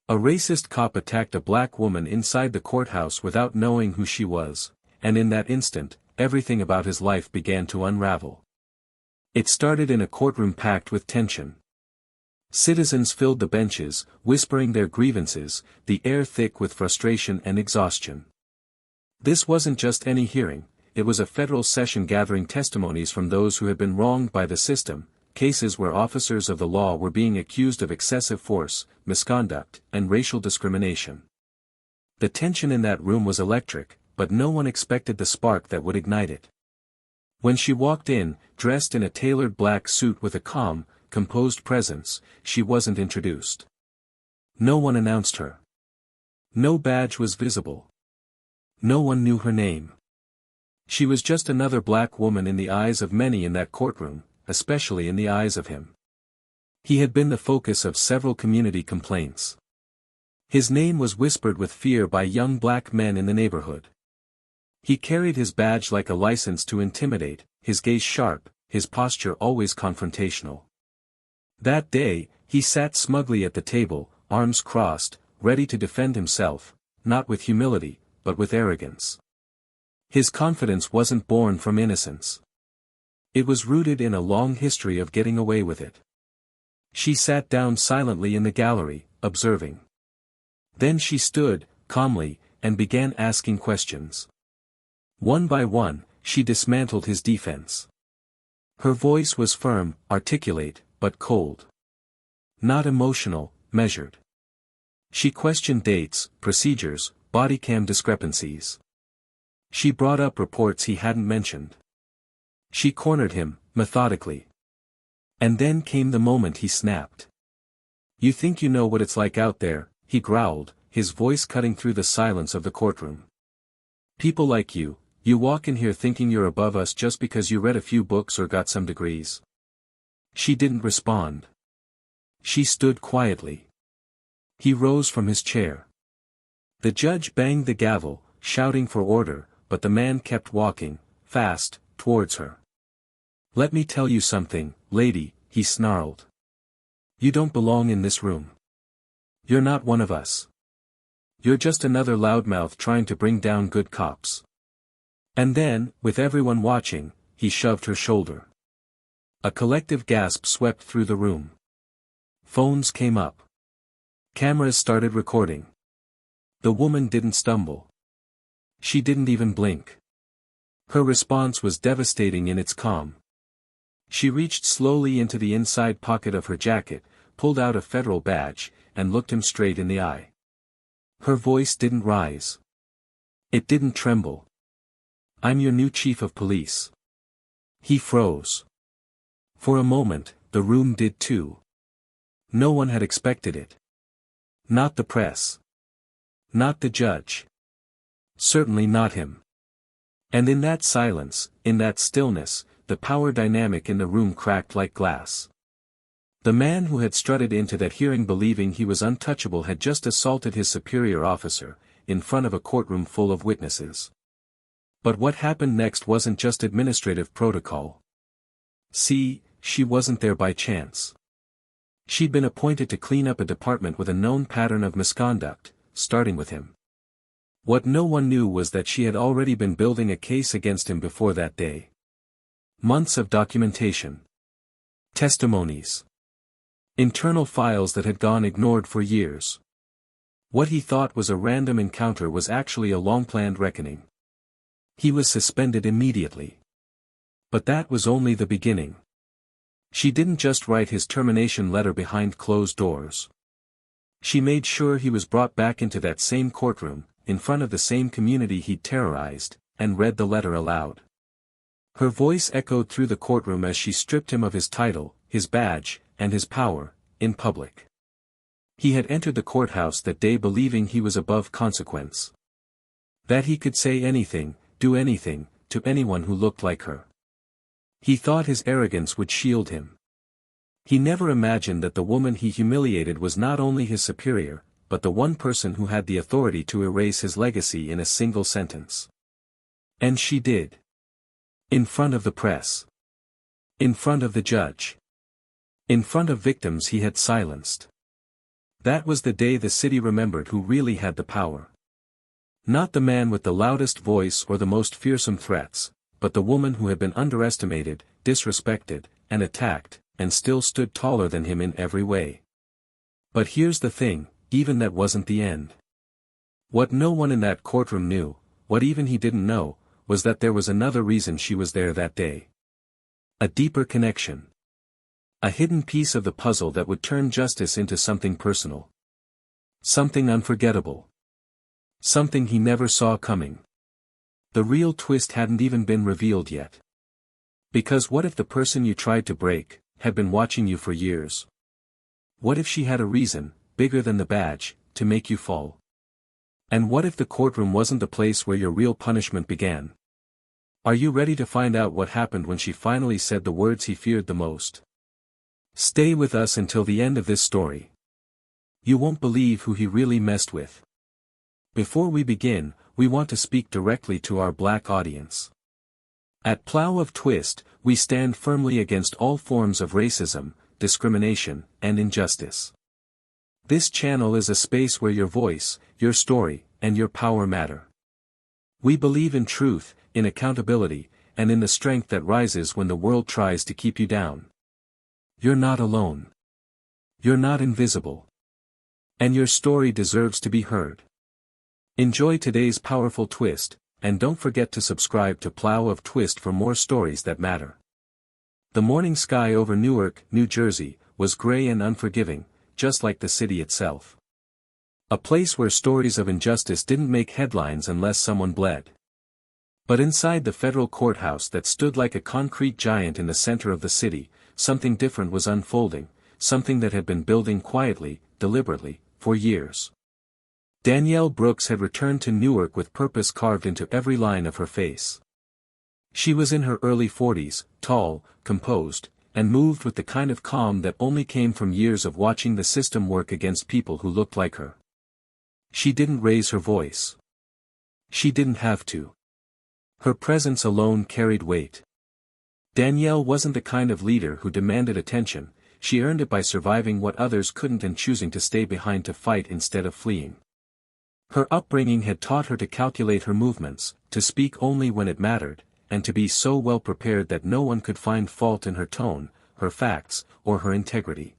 A racist cop attacked a black woman inside the courthouse without knowing who she was, and in that instant, everything about his life began to unravel. It started in a courtroom packed with tension. Citizens filled the benches, whispering their grievances, the air thick with frustration and exhaustion. This wasn't just any hearing, it was a federal session gathering testimonies from those who had been wronged by the system, cases where officers of the law were being accused of excessive force, misconduct, and racial discrimination. The tension in that room was electric, but no one expected the spark that would ignite it. When she walked in, dressed in a tailored black suit with a calm, composed presence, she wasn't introduced. No one announced her. No badge was visible. No one knew her name. She was just another black woman in the eyes of many in that courtroom, especially in the eyes of him. He had been the focus of several community complaints. His name was whispered with fear by young black men in the neighborhood. He carried his badge like a license to intimidate, his gaze sharp, his posture always confrontational. That day, he sat smugly at the table, arms crossed, ready to defend himself, not with humility, but with arrogance. His confidence wasn't born from innocence. It was rooted in a long history of getting away with it. She sat down silently in the gallery, observing. Then she stood, calmly, and began asking questions. One by one, she dismantled his defense. Her voice was firm, articulate, but cold. Not emotional, measured. She questioned dates, procedures, body cam discrepancies. She brought up reports he hadn't mentioned. She cornered him, methodically. And then came the moment he snapped. "You think you know what it's like out there," he growled, his voice cutting through the silence of the courtroom. "People like you walk in here thinking you're above us just because you read a few books or got some degrees." She didn't respond. She stood quietly. He rose from his chair. The judge banged the gavel, shouting for order, but the man kept walking, fast, towards her. "Let me tell you something, lady," he snarled. "You don't belong in this room. You're not one of us. You're just another loudmouth trying to bring down good cops." And then, with everyone watching, he shoved her shoulder. A collective gasp swept through the room. Phones came up. Cameras started recording. The woman didn't stumble. She didn't even blink. Her response was devastating in its calm. She reached slowly into the inside pocket of her jacket, pulled out a federal badge, and looked him straight in the eye. Her voice didn't rise. It didn't tremble. "I'm your new chief of police." He froze. For a moment, the room did too. No one had expected it. Not the press. Not the judge. Certainly not him. And in that silence, in that stillness, the power dynamic in the room cracked like glass. The man who had strutted into that hearing believing he was untouchable had just assaulted his superior officer, in front of a courtroom full of witnesses. But what happened next wasn't just administrative protocol. See, she wasn't there by chance. She'd been appointed to clean up a department with a known pattern of misconduct, starting with him. What no one knew was that she had already been building a case against him before that day. Months of documentation. Testimonies. Internal files that had gone ignored for years. What he thought was a random encounter was actually a long-planned reckoning. He was suspended immediately. But that was only the beginning. She didn't just write his termination letter behind closed doors. She made sure he was brought back into that same courtroom, in front of the same community he'd terrorized, and read the letter aloud. Her voice echoed through the courtroom as she stripped him of his title, his badge, and his power, in public. He had entered the courthouse that day believing he was above consequence. That he could say anything, do anything, to anyone who looked like her. He thought his arrogance would shield him. He never imagined that the woman he humiliated was not only his superior, but the one person who had the authority to erase his legacy in a single sentence. And she did. In front of the press. In front of the judge. In front of victims he had silenced. That was the day the city remembered who really had the power. Not the man with the loudest voice or the most fearsome threats, but the woman who had been underestimated, disrespected, and attacked, and still stood taller than him in every way. But here's the thing, even that wasn't the end. What no one in that courtroom knew, what even he didn't know, was that there was another reason she was there that day. A deeper connection. A hidden piece of the puzzle that would turn justice into something personal. Something unforgettable. Something he never saw coming. The real twist hadn't even been revealed yet. Because what if the person you tried to break had been watching you for years? What if she had a reason, bigger than the badge, to make you fall? And what if the courtroom wasn't the place where your real punishment began? Are you ready to find out what happened when she finally said the words he feared the most? Stay with us until the end of this story. You won't believe who he really messed with. Before we begin, we want to speak directly to our black audience. At Plow of Twist, we stand firmly against all forms of racism, discrimination, and injustice. This channel is a space where your voice, your story, and your power matter. We believe in truth, in accountability, and in the strength that rises when the world tries to keep you down. You're not alone. You're not invisible. And your story deserves to be heard. Enjoy today's powerful twist, and don't forget to subscribe to Plow of Twist for more stories that matter. The morning sky over Newark, New Jersey, was gray and unforgiving, just like the city itself. A place where stories of injustice didn't make headlines unless someone bled. But inside the federal courthouse that stood like a concrete giant in the center of the city, something different was unfolding, something that had been building quietly, deliberately, for years. Danielle Brooks had returned to Newark with purpose carved into every line of her face. She was in her early 40s, tall, composed, and moved with the kind of calm that only came from years of watching the system work against people who looked like her. She didn't raise her voice. She didn't have to. Her presence alone carried weight. Danielle wasn't the kind of leader who demanded attention, she earned it by surviving what others couldn't and choosing to stay behind to fight instead of fleeing. Her upbringing had taught her to calculate her movements, to speak only when it mattered, and to be so well prepared that no one could find fault in her tone, her facts, or her integrity.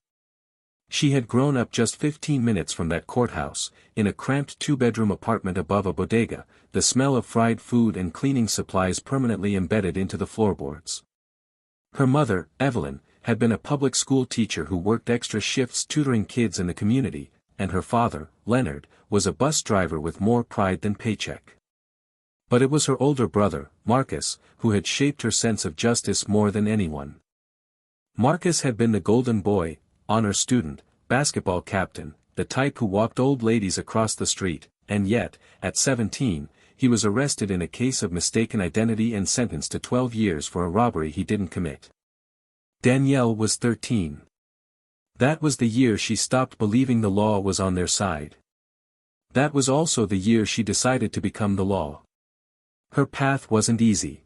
She had grown up just 15 minutes from that courthouse, in a cramped two-bedroom apartment above a bodega, the smell of fried food and cleaning supplies permanently embedded into the floorboards. Her mother, Evelyn, had been a public school teacher who worked extra shifts tutoring kids in the community, and her father, Leonard, was a bus driver with more pride than paycheck. But it was her older brother, Marcus, who had shaped her sense of justice more than anyone. Marcus had been the golden boy, honor student, basketball captain, the type who walked old ladies across the street, and yet, at 17, he was arrested in a case of mistaken identity and sentenced to 12 years for a robbery he didn't commit. Danielle was 13. That was the year she stopped believing the law was on their side. That was also the year she decided to become the law. Her path wasn't easy.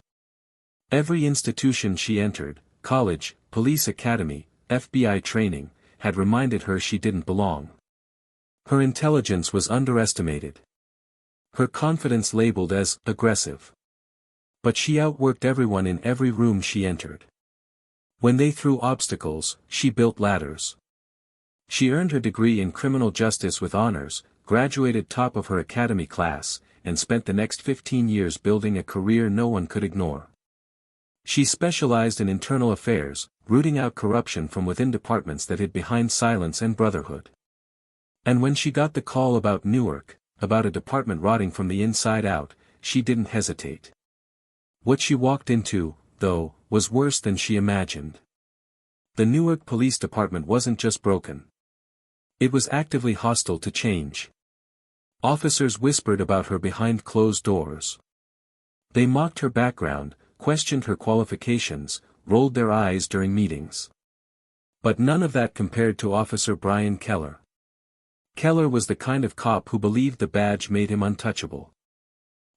Every institution she entered, college, police academy, FBI training, had reminded her she didn't belong. Her intelligence was underestimated. Her confidence labeled as aggressive. But she outworked everyone in every room she entered. When they threw obstacles, she built ladders. She earned her degree in criminal justice with honors, graduated top of her academy class, and spent the next 15 years building a career no one could ignore. She specialized in internal affairs, rooting out corruption from within departments that hid behind silence and brotherhood. And when she got the call about Newark, about a department rotting from the inside out, she didn't hesitate. What she walked into, though, was worse than she imagined. The Newark Police Department wasn't just broken. It was actively hostile to change. Officers whispered about her behind closed doors. They mocked her background, questioned her qualifications, rolled their eyes during meetings. But none of that compared to Officer Brian Keller. Keller was the kind of cop who believed the badge made him untouchable.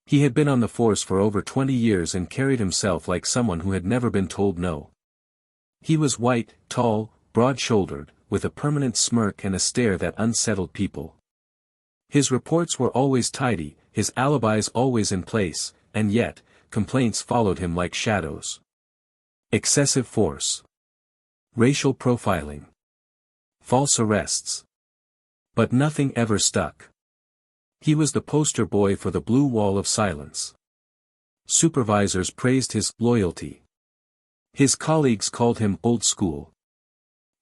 He had been on the force for over 20 years and carried himself like someone who had never been told no. He was white, tall, broad-shouldered, with a permanent smirk and a stare that unsettled people. His reports were always tidy, his alibis always in place, and yet, complaints followed him like shadows. Excessive force. Racial profiling. False arrests. But nothing ever stuck. He was the poster boy for the blue wall of silence. Supervisors praised his loyalty. His colleagues called him old school.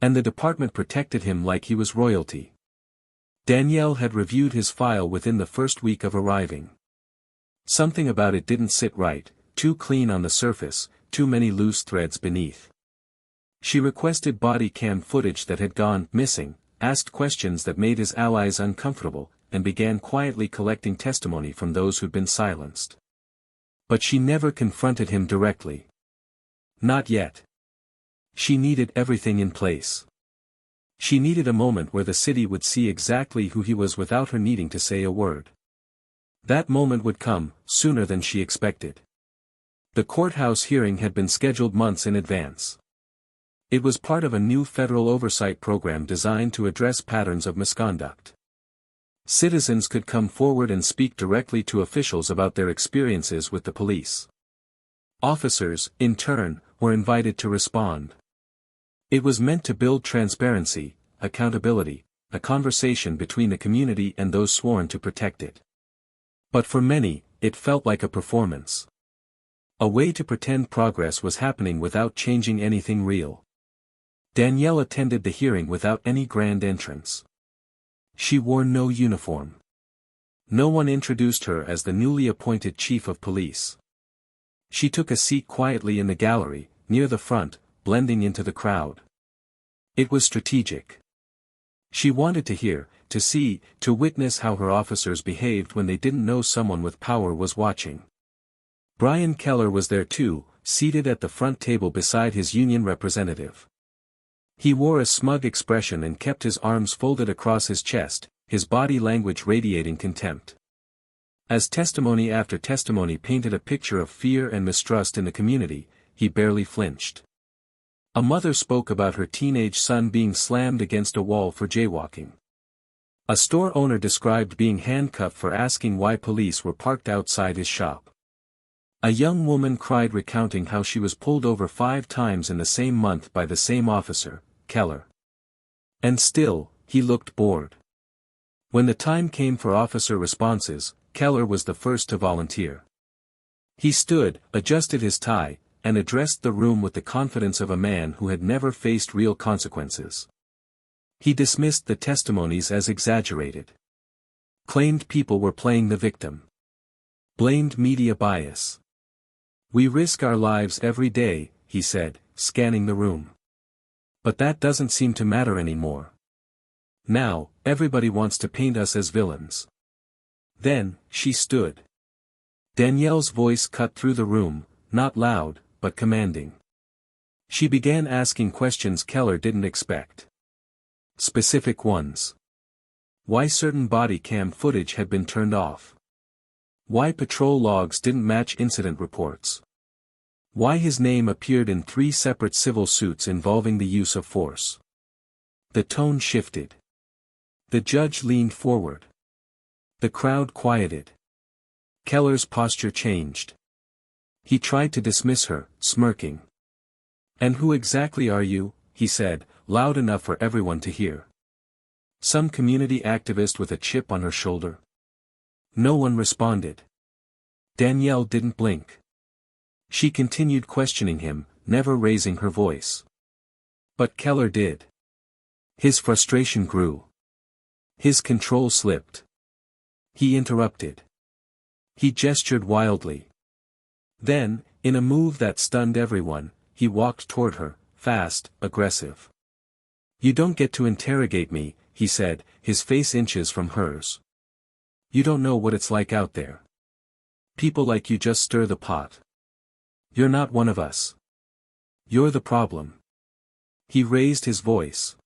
And the department protected him like he was royalty. Danielle had reviewed his file within the first week of arriving. Something about it didn't sit right, too clean on the surface, too many loose threads beneath. She requested body cam footage that had gone missing, asked questions that made his allies uncomfortable, and began quietly collecting testimony from those who'd been silenced. But she never confronted him directly. Not yet. She needed everything in place. She needed a moment where the city would see exactly who he was without her needing to say a word. That moment would come, sooner than she expected. The courthouse hearing had been scheduled months in advance. It was part of a new federal oversight program designed to address patterns of misconduct. Citizens could come forward and speak directly to officials about their experiences with the police. Officers, in turn, were invited to respond. It was meant to build transparency, accountability, a conversation between the community and those sworn to protect it. But for many, it felt like a performance. A way to pretend progress was happening without changing anything real. Danielle attended the hearing without any grand entrance. She wore no uniform. No one introduced her as the newly appointed chief of police. She took a seat quietly in the gallery, near the front, blending into the crowd. It was strategic. She wanted to hear, to see, to witness how her officers behaved when they didn't know someone with power was watching. Brian Keller was there too, seated at the front table beside his union representative. He wore a smug expression and kept his arms folded across his chest, his body language radiating contempt. As testimony after testimony painted a picture of fear and mistrust in the community, he barely flinched. A mother spoke about her teenage son being slammed against a wall for jaywalking. A store owner described being handcuffed for asking why police were parked outside his shop. A young woman cried recounting how she was pulled over 5 times in the same month by the same officer, Keller. And still, he looked bored. When the time came for officer responses, Keller was the first to volunteer. He stood, adjusted his tie, and addressed the room with the confidence of a man who had never faced real consequences. He dismissed the testimonies as exaggerated. Claimed people were playing the victim. Blamed media bias. "We risk our lives every day," he said, scanning the room. "But that doesn't seem to matter anymore. Now, everybody wants to paint us as villains." Then, she stood. Danielle's voice cut through the room, not loud, but commanding. She began asking questions Keller didn't expect. Specific ones. Why certain body cam footage had been turned off. Why patrol logs didn't match incident reports. Why his name appeared in 3 separate civil suits involving the use of force. The tone shifted. The judge leaned forward. The crowd quieted. Keller's posture changed. He tried to dismiss her, smirking. "And who exactly are you?" he said, loud enough for everyone to hear. Some community activist with a chip on her shoulder? No one responded. Danielle didn't blink. She continued questioning him, never raising her voice. But Keller did. His frustration grew. His control slipped. He interrupted. He gestured wildly. Then, in a move that stunned everyone, he walked toward her, fast, aggressive. "You don't get to interrogate me," he said, his face inches from hers. "You don't know what it's like out there. People like you just stir the pot. You're not one of us. You're the problem." He raised his voice.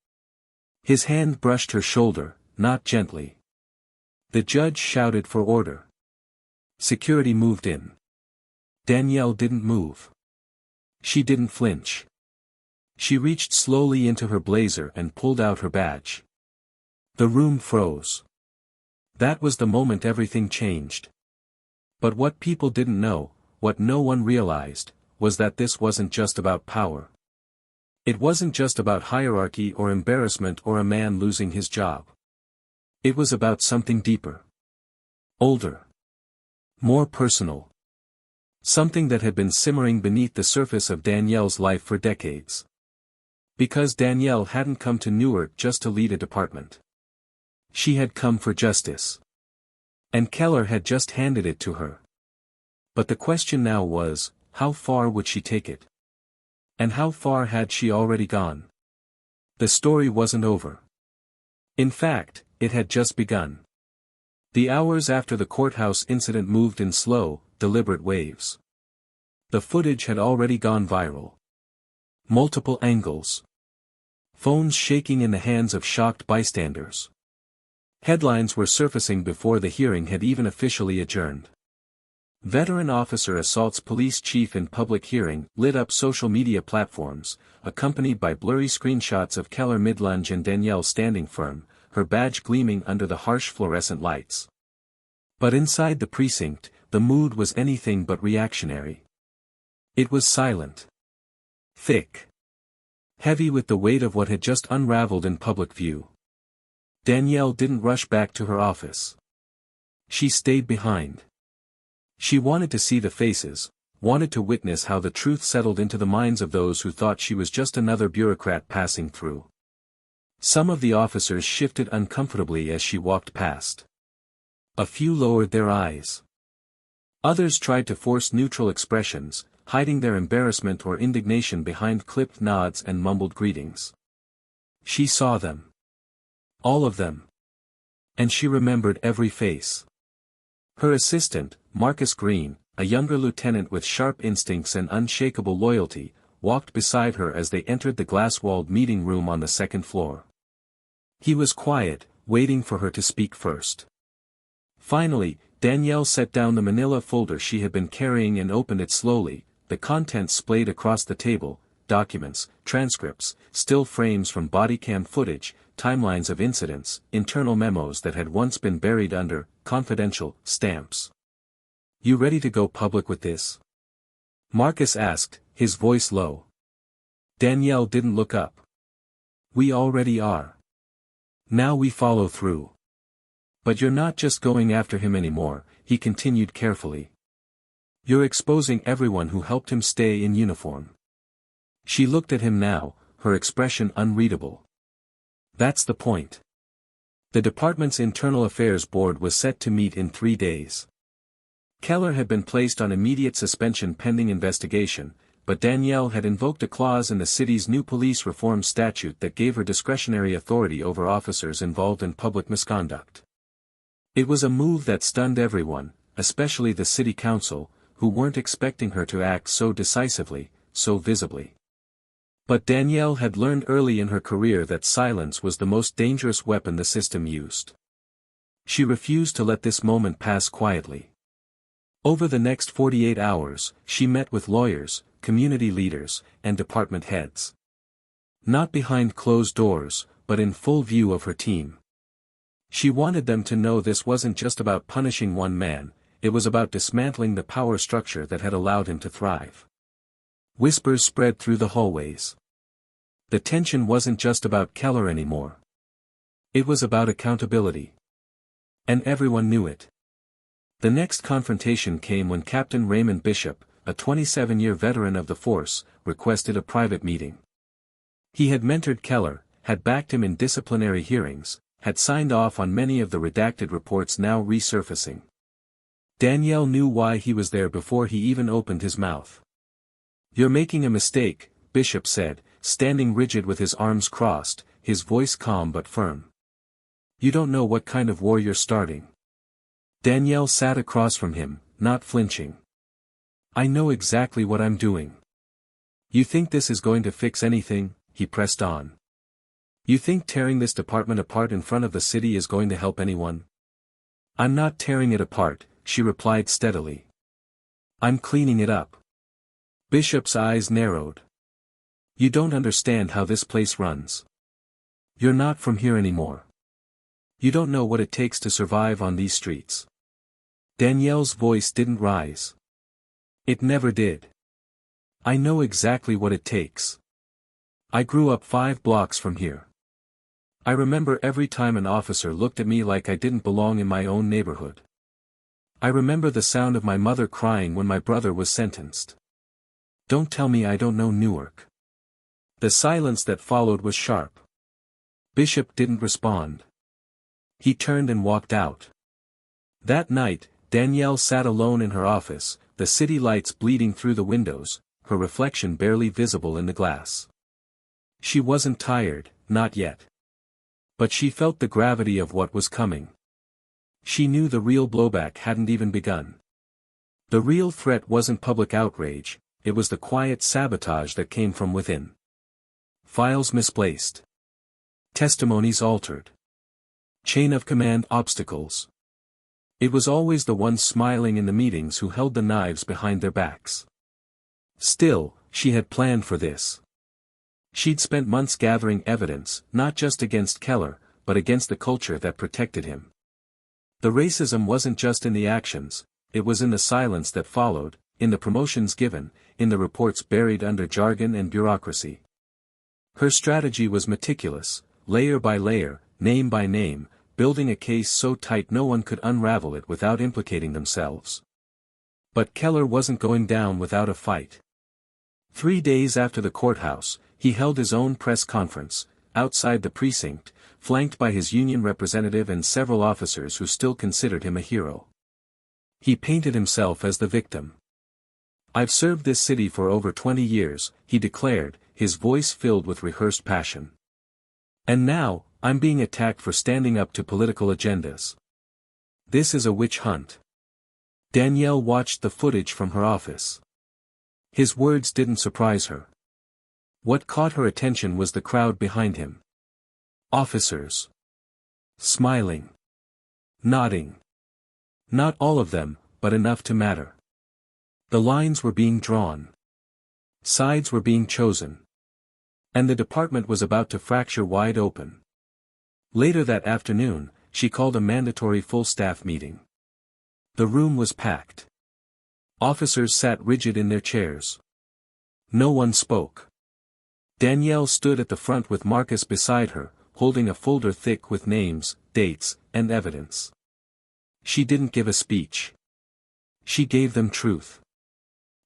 His hand brushed her shoulder, not gently. The judge shouted for order. Security moved in. Danielle didn't move. She didn't flinch. She reached slowly into her blazer and pulled out her badge. The room froze. That was the moment everything changed. But what people didn't know, what no one realized, was that this wasn't just about power. It wasn't just about hierarchy or embarrassment or a man losing his job. It was about something deeper. Older. More personal. Something that had been simmering beneath the surface of Danielle's life for decades. Because Danielle hadn't come to Newark just to lead a department. She had come for justice. And Keller had just handed it to her. But the question now was, how far would she take it? And how far had she already gone? The story wasn't over. In fact, it had just begun. The hours after the courthouse incident moved in slow, deliberate waves. The footage had already gone viral. Multiple angles. Phones shaking in the hands of shocked bystanders. Headlines were surfacing before the hearing had even officially adjourned. Veteran officer assaults police chief in public hearing lit up social media platforms, accompanied by blurry screenshots of Keller mid-lunge and Danielle standing firm, her badge gleaming under the harsh fluorescent lights. But inside the precinct, the mood was anything but reactionary. It was silent. Thick. Heavy with the weight of what had just unraveled in public view. Danielle didn't rush back to her office. She stayed behind. She wanted to see the faces, wanted to witness how the truth settled into the minds of those who thought she was just another bureaucrat passing through. Some of the officers shifted uncomfortably as she walked past. A few lowered their eyes. Others tried to force neutral expressions, hiding their embarrassment or indignation behind clipped nods and mumbled greetings. She saw them. All of them. And she remembered every face. Her assistant, Marcus Green, a younger lieutenant with sharp instincts and unshakable loyalty, walked beside her as they entered the glass-walled meeting room on the second floor. He was quiet, waiting for her to speak first. Finally, Danielle set down the manila folder she had been carrying and opened it slowly, the contents splayed across the table: documents, transcripts, still frames from body cam footage, timelines of incidents, internal memos that had once been buried under confidential stamps. "You ready to go public with this?" Marcus asked, his voice low. Danielle didn't look up. "We already are. Now we follow through. But you're not just going after him anymore," he continued carefully. "You're exposing everyone who helped him stay in uniform." She looked at him now, her expression unreadable. "That's the point." The department's Internal Affairs Board was set to meet in 3 days. Keller had been placed on immediate suspension pending investigation, but Danielle had invoked a clause in the city's new police reform statute that gave her discretionary authority over officers involved in public misconduct. It was a move that stunned everyone, especially the city council, who weren't expecting her to act so decisively, so visibly. But Danielle had learned early in her career that silence was the most dangerous weapon the system used. She refused to let this moment pass quietly. Over the next 48 hours, she met with lawyers, community leaders, and department heads. Not behind closed doors, but in full view of her team. She wanted them to know this wasn't just about punishing one man, it was about dismantling the power structure that had allowed him to thrive. Whispers spread through the hallways. The tension wasn't just about Keller anymore. It was about accountability. And everyone knew it. The next confrontation came when Captain Raymond Bishop, a 27-year veteran of the force, requested a private meeting. He had mentored Keller, had backed him in disciplinary hearings, had signed off on many of the redacted reports now resurfacing. Danielle knew why he was there before he even opened his mouth. "You're making a mistake," Bishop said, standing rigid with his arms crossed, his voice calm but firm. "You don't know what kind of war you're starting." Danielle sat across from him, not flinching. "I know exactly what I'm doing." "You think this is going to fix anything?" he pressed on. "You think tearing this department apart in front of the city is going to help anyone?" "I'm not tearing it apart," she replied steadily. "I'm cleaning it up." Bishop's eyes narrowed. You don't understand how this place runs. You're not from here anymore. You don't know what it takes to survive on these streets. Danielle's voice didn't rise. It never did. I know exactly what it takes. I grew up 5 blocks from here. I remember every time an officer looked at me like I didn't belong in my own neighborhood. I remember the sound of my mother crying when my brother was sentenced. Don't tell me I don't know Newark. The silence that followed was sharp. Bishop didn't respond. He turned and walked out. That night, Danielle sat alone in her office, the city lights bleeding through the windows, her reflection barely visible in the glass. She wasn't tired, not yet. But she felt the gravity of what was coming. She knew the real blowback hadn't even begun. The real threat wasn't public outrage, it was the quiet sabotage that came from within. Files misplaced. Testimonies altered. Chain of command obstacles. It was always the ones smiling in the meetings who held the knives behind their backs. Still, she had planned for this. She'd spent months gathering evidence, not just against Keller, but against the culture that protected him. The racism wasn't just in the actions, it was in the silence that followed, in the promotions given, in the reports buried under jargon and bureaucracy. Her strategy was meticulous, layer by layer, name by name, building a case so tight no one could unravel it without implicating themselves. But Keller wasn't going down without a fight. 3 days after the courthouse, he held his own press conference, outside the precinct, flanked by his union representative and several officers who still considered him a hero. He painted himself as the victim. "I've served this city for over 20 years, he declared, his voice filled with rehearsed passion. And now, I'm being attacked for standing up to political agendas. This is a witch hunt." Danielle watched the footage from her office. His words didn't surprise her. What caught her attention was the crowd behind him. Officers. Smiling. Nodding. Not all of them, but enough to matter. The lines were being drawn. Sides were being chosen. And the department was about to fracture wide open. Later that afternoon, she called a mandatory full-staff meeting. The room was packed. Officers sat rigid in their chairs. No one spoke. Danielle stood at the front with Marcus beside her, holding a folder thick with names, dates, and evidence. She didn't give a speech. She gave them truth.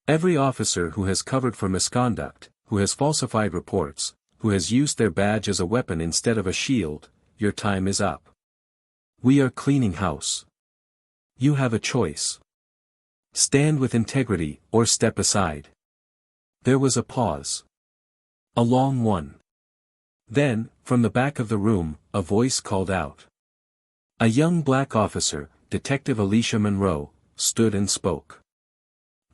Every officer who has covered for misconduct, who has falsified reports, who has used their badge as a weapon instead of a shield, your time is up. We are cleaning house. You have a choice. Stand with integrity, or step aside. There was a pause. A long one. Then, from the back of the room, a voice called out. A young black officer, Detective Alicia Monroe, stood and spoke.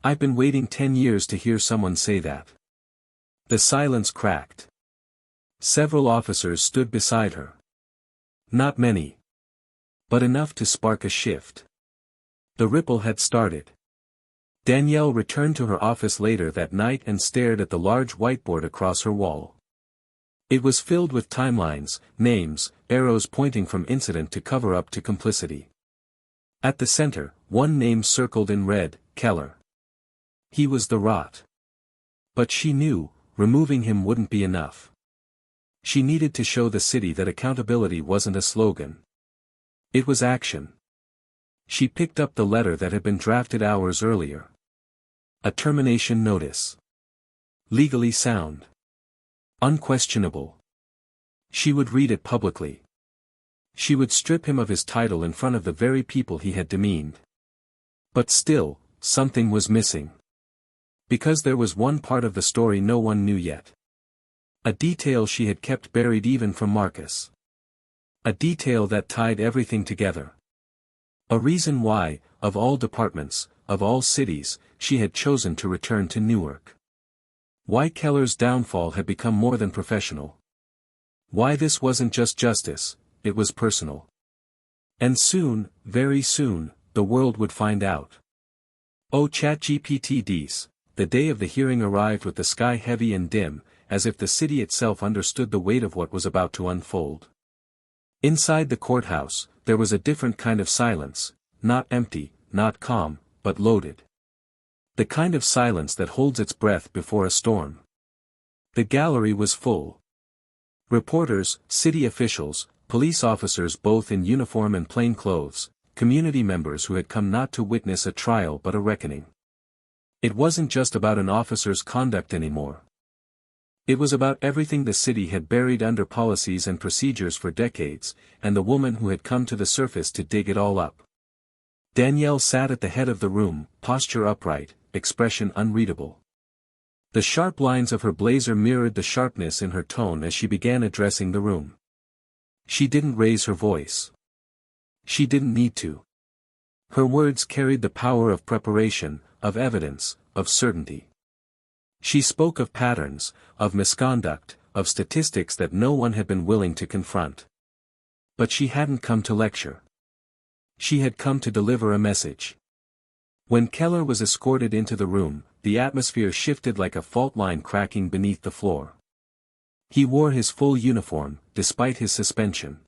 "I've been waiting 10 years to hear someone say that." The silence cracked. Several officers stood beside her. Not many. But enough to spark a shift. The ripple had started. Danielle returned to her office later that night and stared at the large whiteboard across her wall. It was filled with timelines, names, arrows pointing from incident to cover-up to complicity. At the center, one name circled in red, Keller. He was the rot. But she knew, removing him wouldn't be enough. She needed to show the city that accountability wasn't a slogan. It was action. She picked up the letter that had been drafted hours earlier. A termination notice. Legally sound. Unquestionable. She would read it publicly. She would strip him of his title in front of the very people he had demeaned. But still, something was missing. Because there was one part of the story no one knew yet. A detail she had kept buried even from Marcus. A detail that tied everything together. A reason why, of all departments, of all cities, she had chosen to return to Newark. Why Keller's downfall had become more than professional. Why this wasn't just justice, it was personal. And soon, very soon, the world would find out. Oh ChatGPT Ds, the day of the hearing arrived with the sky heavy and dim, as if the city itself understood the weight of what was about to unfold. Inside the courthouse, there was a different kind of silence, not empty, not calm, but loaded. The kind of silence that holds its breath before a storm. The gallery was full. Reporters, city officials, police officers both in uniform and plain clothes, community members who had come not to witness a trial but a reckoning. It wasn't just about an officer's conduct anymore. It was about everything the city had buried under policies and procedures for decades, and the woman who had come to the surface to dig it all up. Danielle sat at the head of the room, posture upright, expression unreadable. The sharp lines of her blazer mirrored the sharpness in her tone as she began addressing the room. She didn't raise her voice. She didn't need to. Her words carried the power of preparation, of evidence, of certainty. She spoke of patterns, of misconduct, of statistics that no one had been willing to confront. But she hadn't come to lecture. She had come to deliver a message. When Keller was escorted into the room, the atmosphere shifted like a fault line cracking beneath the floor. He wore his full uniform, despite his suspension.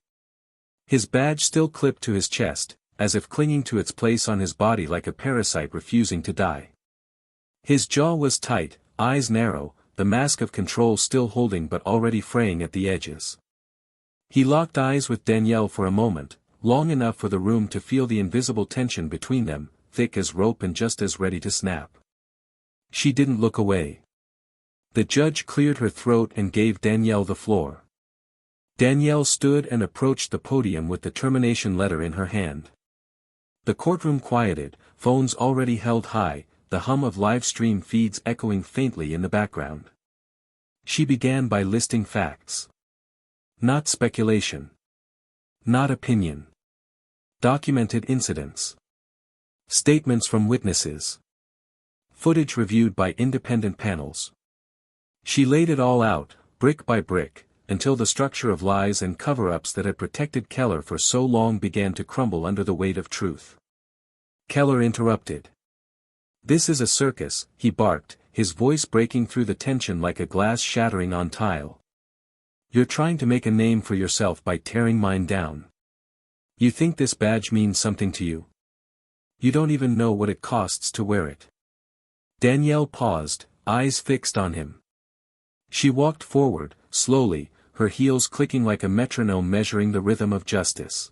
His badge still clipped to his chest, as if clinging to its place on his body like a parasite refusing to die. His jaw was tight, eyes narrow, the mask of control still holding but already fraying at the edges. He locked eyes with Danielle for a moment, long enough for the room to feel the invisible tension between them, thick as rope and just as ready to snap. She didn't look away. The judge cleared her throat and gave Danielle the floor. Danielle stood and approached the podium with the termination letter in her hand. The courtroom quieted, phones already held high, the hum of live stream feeds echoing faintly in the background. She began by listing facts. Not speculation. Not opinion. Documented incidents. Statements from witnesses. Footage reviewed by independent panels. She laid it all out, brick by brick, until the structure of lies and cover-ups that had protected Keller for so long began to crumble under the weight of truth. Keller interrupted. "This is a circus," he barked, his voice breaking through the tension like a glass shattering on tile. "You're trying to make a name for yourself by tearing mine down. You think this badge means something to you? You don't even know what it costs to wear it." Danielle paused, eyes fixed on him. She walked forward, slowly, her heels clicking like a metronome measuring the rhythm of justice.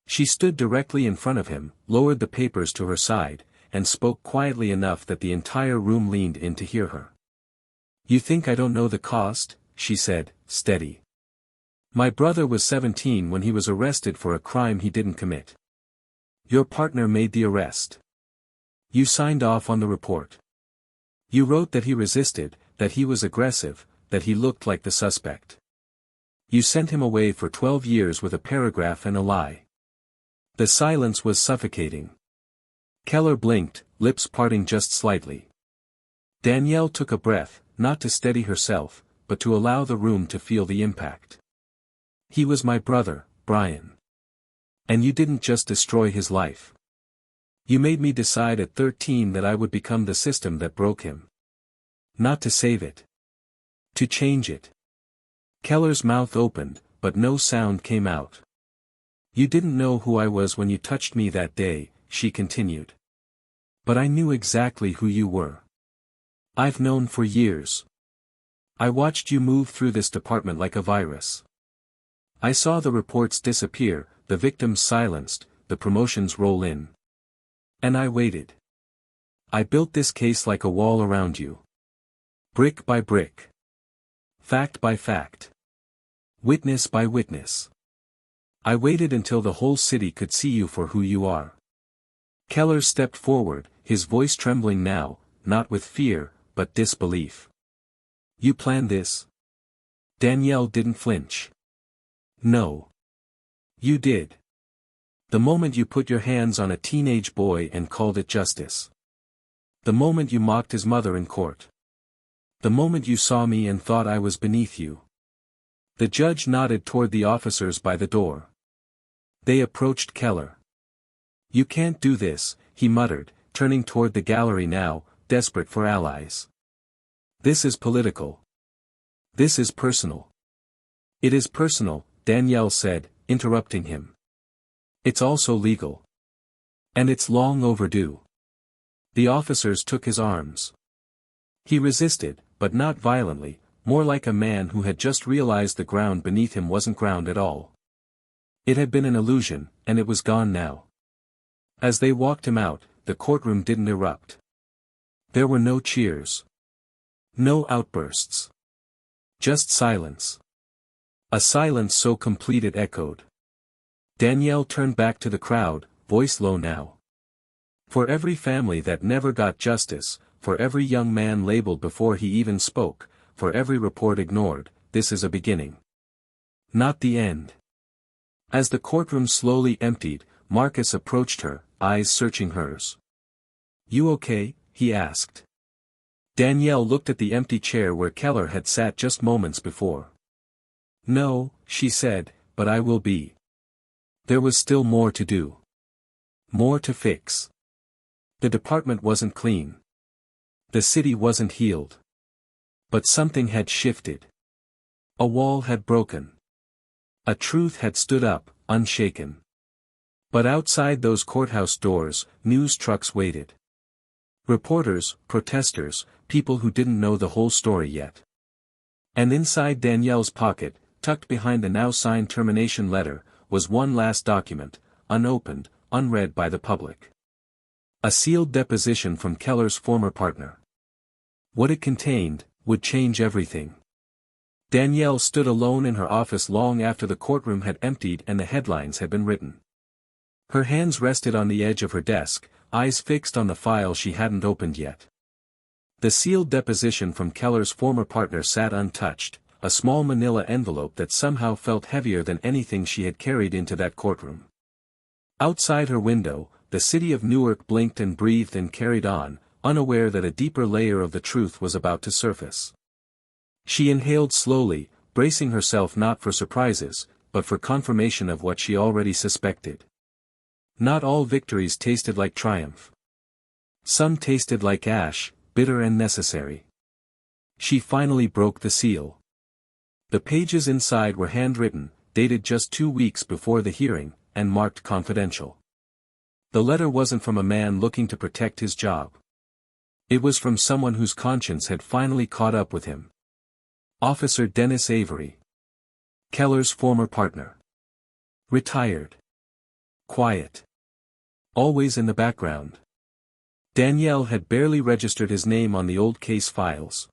She stood directly in front of him, lowered the papers to her side, and spoke quietly enough that the entire room leaned in to hear her. "You think I don't know the cost?" she said, steady. "My brother was 17 when he was arrested for a crime he didn't commit. Your partner made the arrest. You signed off on the report. You wrote that he resisted, that he was aggressive, that he looked like the suspect. You sent him away for 12 years with a paragraph and a lie." The silence was suffocating. Keller blinked, lips parting just slightly. Danielle took a breath, not to steady herself, but to allow the room to feel the impact. "He was my brother, Brian. And you didn't just destroy his life. You made me decide at 13 that I would become the system that broke him. Not to save it. To change it." Keller's mouth opened, but no sound came out. "You didn't know who I was when you touched me that day," she continued. "But I knew exactly who you were. I've known for years. I watched you move through this department like a virus. I saw the reports disappear, the victims silenced, the promotions roll in. And I waited. I built this case like a wall around you. Brick by brick. Fact by fact. Witness by witness. I waited until the whole city could see you for who you are." Keller stepped forward, his voice trembling now, not with fear, but disbelief. "You planned this?" Danielle didn't flinch. "No. You did. The moment you put your hands on a teenage boy and called it justice. The moment you mocked his mother in court. The moment you saw me and thought I was beneath you." The judge nodded toward the officers by the door. They approached Keller. "You can't do this," he muttered, turning toward the gallery now, desperate for allies. "This is political. This is personal. It is personal, Danielle said, interrupting him. It's also legal. And it's long overdue. The officers took his arms. He resisted, but not violently, more like a man who had just realized the ground beneath him wasn't ground at all. It had been an illusion, and it was gone now. As they walked him out, the courtroom didn't erupt. There were no cheers. No outbursts. Just silence. A silence so complete it echoed. Danielle turned back to the crowd, voice low now. For every family that never got justice, for every young man labeled before he even spoke, for every report ignored, this is a beginning. Not the end. As the courtroom slowly emptied, Marcus approached her, eyes searching hers. You okay? He asked. Danielle looked at the empty chair where Keller had sat just moments before. No, she said, but I will be. There was still more to do. More to fix. The department wasn't clean. The city wasn't healed. But something had shifted. A wall had broken. A truth had stood up, unshaken. But outside those courthouse doors, news trucks waited. Reporters, protesters, people who didn't know the whole story yet. And inside Danielle's pocket, tucked behind the now signed termination letter, was one last document, unopened, unread by the public. A sealed deposition from Keller's former partner. What it contained, would change everything. Danielle stood alone in her office long after the courtroom had emptied and the headlines had been written. Her hands rested on the edge of her desk, eyes fixed on the file she hadn't opened yet. The sealed deposition from Keller's former partner sat untouched, a small manila envelope that somehow felt heavier than anything she had carried into that courtroom. Outside her window, the city of Newark blinked and breathed and carried on, unaware that a deeper layer of the truth was about to surface. She inhaled slowly, bracing herself not for surprises, but for confirmation of what she already suspected. Not all victories tasted like triumph. Some tasted like ash, bitter and necessary. She finally broke the seal. The pages inside were handwritten, dated just 2 weeks before the hearing, and marked confidential. The letter wasn't from a man looking to protect his job. It was from someone whose conscience had finally caught up with him. Officer Dennis Avery. Keller's former partner. Retired. Quiet. Always in the background. Danielle had barely registered his name on the old case files.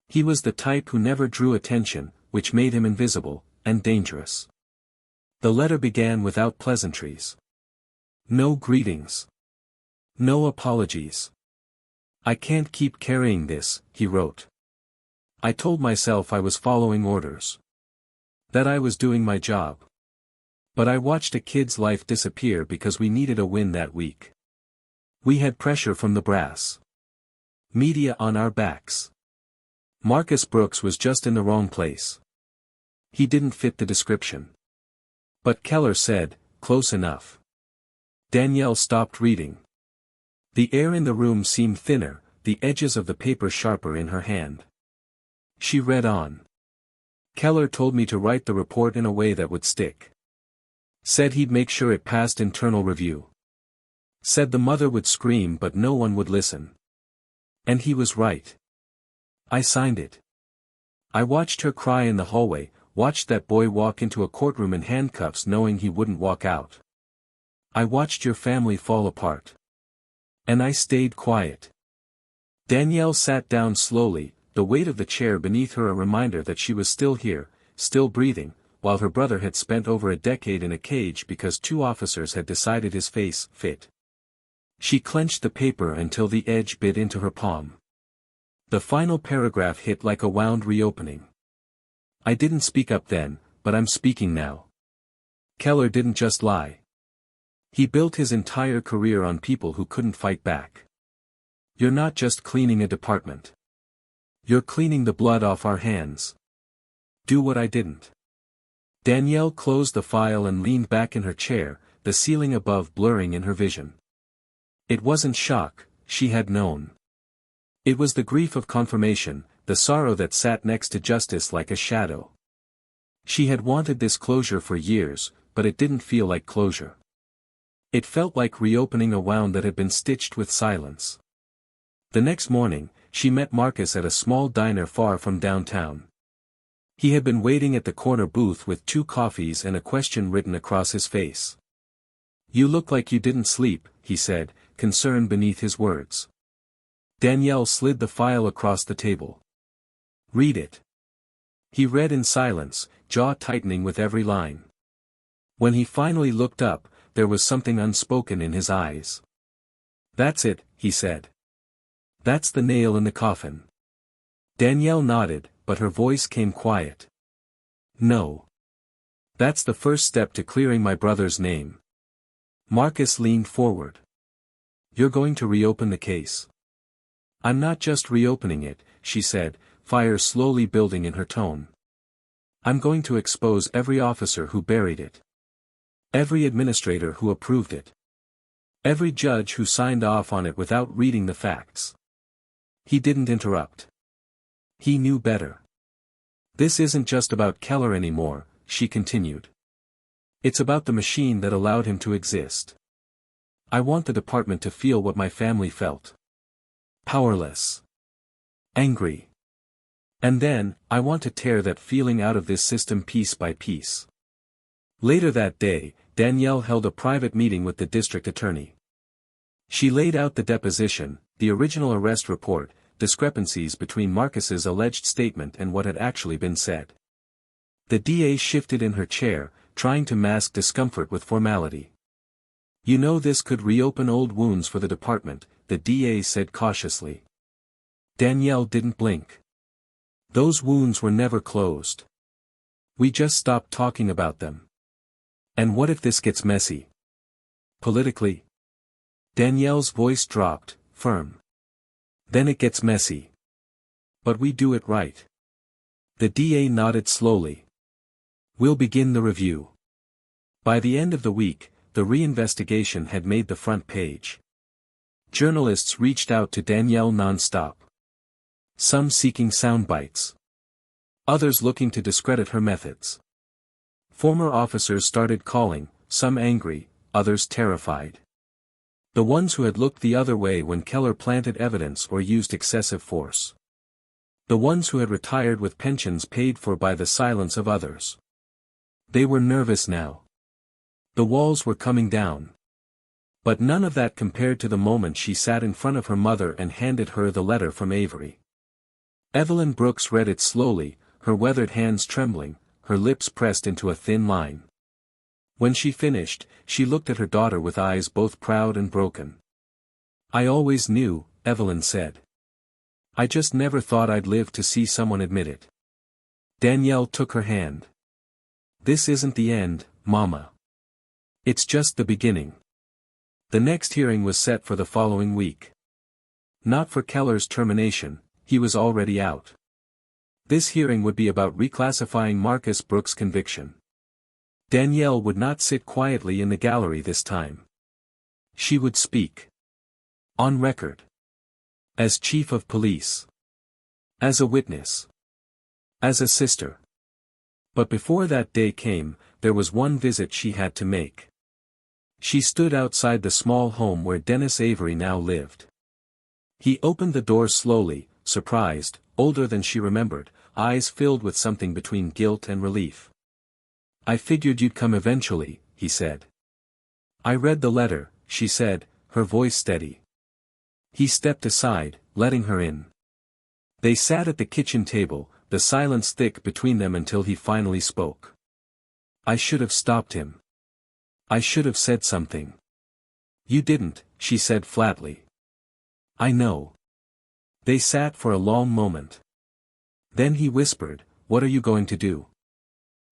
He was the type who never drew attention, which made him invisible, and dangerous. The letter began without pleasantries. No greetings. No apologies. I can't keep carrying this, he wrote. I told myself I was following orders. That I was doing my job. But I watched a kid's life disappear because we needed a win that week. We had pressure from the brass. Media on our backs. Marcus Brooks was just in the wrong place. He didn't fit the description. But Keller said, close enough. Danielle stopped reading. The air in the room seemed thinner, the edges of the paper sharper in her hand. She read on. Keller told me to write the report in a way that would stick. Said he'd make sure it passed internal review. Said the mother would scream but no one would listen. And he was right. I signed it. I watched her cry in the hallway, watched that boy walk into a courtroom in handcuffs knowing he wouldn't walk out. I watched your family fall apart. And I stayed quiet. Danielle sat down slowly, the weight of the chair beneath her a reminder that she was still here, still breathing, while her brother had spent over a decade in a cage because 2 officers had decided his face fit. She clenched the paper until the edge bit into her palm. The final paragraph hit like a wound reopening. I didn't speak up then, but I'm speaking now. Keller didn't just lie. He built his entire career on people who couldn't fight back. You're not just cleaning a department. You're cleaning the blood off our hands. Do what I didn't. Danielle closed the file and leaned back in her chair, the ceiling above blurring in her vision. It wasn't shock, she had known. It was the grief of confirmation, the sorrow that sat next to justice like a shadow. She had wanted this closure for years, but it didn't feel like closure. It felt like reopening a wound that had been stitched with silence. The next morning, she met Marcus at a small diner far from downtown. He had been waiting at the corner booth with 2 coffees and a question written across his face. "You look like you didn't sleep," he said, concern beneath his words. Danielle slid the file across the table. "Read it." He read in silence, jaw tightening with every line. When he finally looked up, there was something unspoken in his eyes. "That's it," he said. "That's the nail in the coffin." Danielle nodded, but her voice came quiet. "No. That's the first step to clearing my brother's name." Marcus leaned forward. "You're going to reopen the case." "I'm not just reopening it," she said, fire slowly building in her tone. "I'm going to expose every officer who buried it. Every administrator who approved it. Every judge who signed off on it without reading the facts." He didn't interrupt. He knew better. "This isn't just about Keller anymore," she continued. "It's about the machine that allowed him to exist. I want the department to feel what my family felt. Powerless. Angry. And then, I want to tear that feeling out of this system piece by piece." Later that day, Danielle held a private meeting with the district attorney. She laid out the deposition, the original arrest report, discrepancies between Marcus's alleged statement and what had actually been said. The DA shifted in her chair, trying to mask discomfort with formality. "You know this could reopen old wounds for the department," the DA said cautiously. Danielle didn't blink. "Those wounds were never closed. We just stopped talking about them. And what if this gets messy? Politically?" Danielle's voice dropped, firm. "Then it gets messy. But we do it right." The DA nodded slowly. "We'll begin the review." By the end of the week, the reinvestigation had made the front page. Journalists reached out to Danielle non-stop. Some seeking sound bites. Others looking to discredit her methods. Former officers started calling, some angry, others terrified. The ones who had looked the other way when Keller planted evidence or used excessive force. The ones who had retired with pensions paid for by the silence of others. They were nervous now. The walls were coming down. But none of that compared to the moment she sat in front of her mother and handed her the letter from Avery. Evelyn Brooks read it slowly, her weathered hands trembling, her lips pressed into a thin line. When she finished, she looked at her daughter with eyes both proud and broken. "I always knew," Evelyn said. "I just never thought I'd live to see someone admit it." Danielle took her hand. "This isn't the end, Mama. It's just the beginning." The next hearing was set for the following week. Not for Keller's termination, he was already out. This hearing would be about reclassifying Marcus Brooks' conviction. Danielle would not sit quietly in the gallery this time. She would speak. On record. As chief of police. As a witness. As a sister. But before that day came, there was one visit she had to make. She stood outside the small home where Dennis Avery now lived. He opened the door slowly, surprised, older than she remembered, eyes filled with something between guilt and relief. "I figured you'd come eventually," he said. "I read the letter," she said, her voice steady. He stepped aside, letting her in. They sat at the kitchen table, the silence thick between them until he finally spoke. "I should have stopped him. I should have said something." "You didn't," she said flatly. "I know." They sat for a long moment. Then he whispered, "What are you going to do?"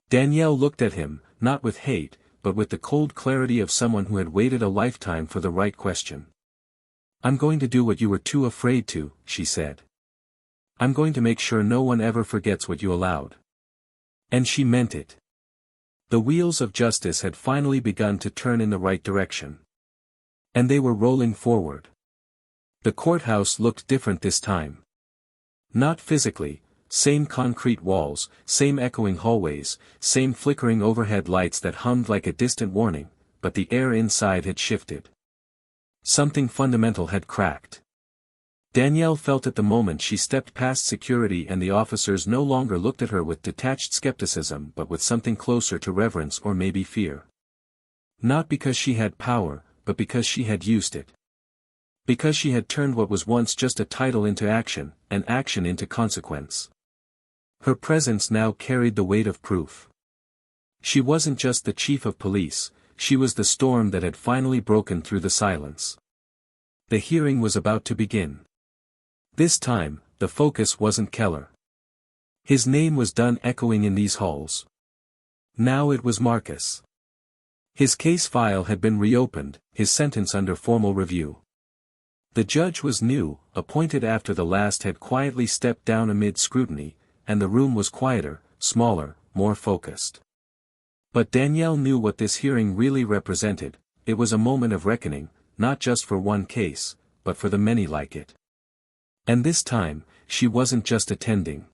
Danielle looked at him, not with hate, but with the cold clarity of someone who had waited a lifetime for the right question. "I'm going to do what you were too afraid to," she said. "I'm going to make sure no one ever forgets what you allowed." And she meant it. The wheels of justice had finally begun to turn in the right direction. And they were rolling forward. The courthouse looked different this time. Not physically, same concrete walls, same echoing hallways, same flickering overhead lights that hummed like a distant warning, but the air inside had shifted. Something fundamental had cracked. Danielle felt at the moment she stepped past security, and the officers no longer looked at her with detached skepticism but with something closer to reverence or maybe fear. Not because she had power, but because she had used it. Because she had turned what was once just a title into action, and action into consequence. Her presence now carried the weight of proof. She wasn't just the chief of police, she was the storm that had finally broken through the silence. The hearing was about to begin. This time, the focus wasn't Keller. His name was done echoing in these halls. Now it was Marcus. His case file had been reopened, his sentence under formal review. The judge was new, appointed after the last had quietly stepped down amid scrutiny, and the room was quieter, smaller, more focused. But Danielle knew what this hearing really represented. It was a moment of reckoning, not just for one case, but for the many like it. And this time, she wasn't just attending.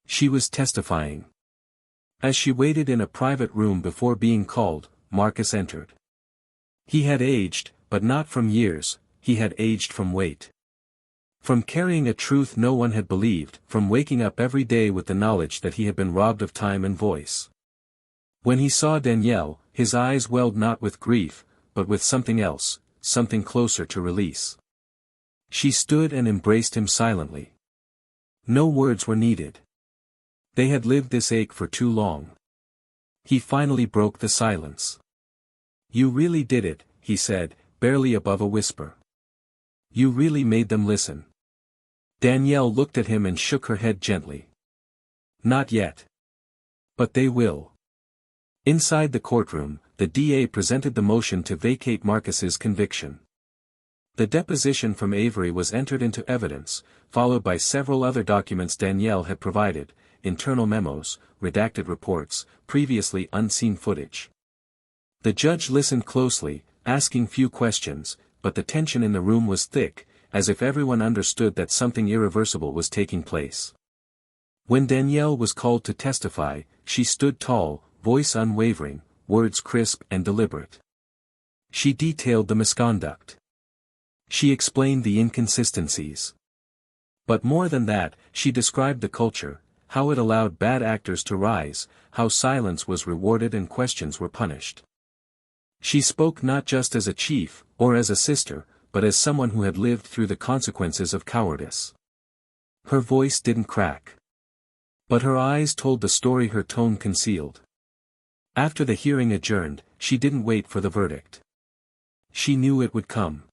She was testifying. As she waited in a private room before being called, Marcus entered. He had aged, but not from years, he had aged from weight. From carrying a truth no one had believed, from waking up every day with the knowledge that he had been robbed of time and voice. When he saw Danielle, his eyes welled not with grief, but with something else, something closer to release. She stood and embraced him silently. No words were needed. They had lived this ache for too long. He finally broke the silence. "You really did it," he said, barely above a whisper. "You really made them listen." Danielle looked at him and shook her head gently. "Not yet. But they will." Inside the courtroom, the DA presented the motion to vacate Marcus's conviction. The deposition from Avery was entered into evidence, followed by several other documents Danielle had provided, internal memos, redacted reports, previously unseen footage. The judge listened closely, asking few questions, but the tension in the room was thick, as if everyone understood that something irreversible was taking place. When Danielle was called to testify, she stood tall, voice unwavering, words crisp and deliberate. She detailed the misconduct. She explained the inconsistencies. But more than that, she described the culture, how it allowed bad actors to rise, how silence was rewarded and questions were punished. She spoke not just as a chief, or as a sister, but as someone who had lived through the consequences of cowardice. Her voice didn't crack. But her eyes told the story her tone concealed. After the hearing adjourned, she didn't wait for the verdict. She knew it would come.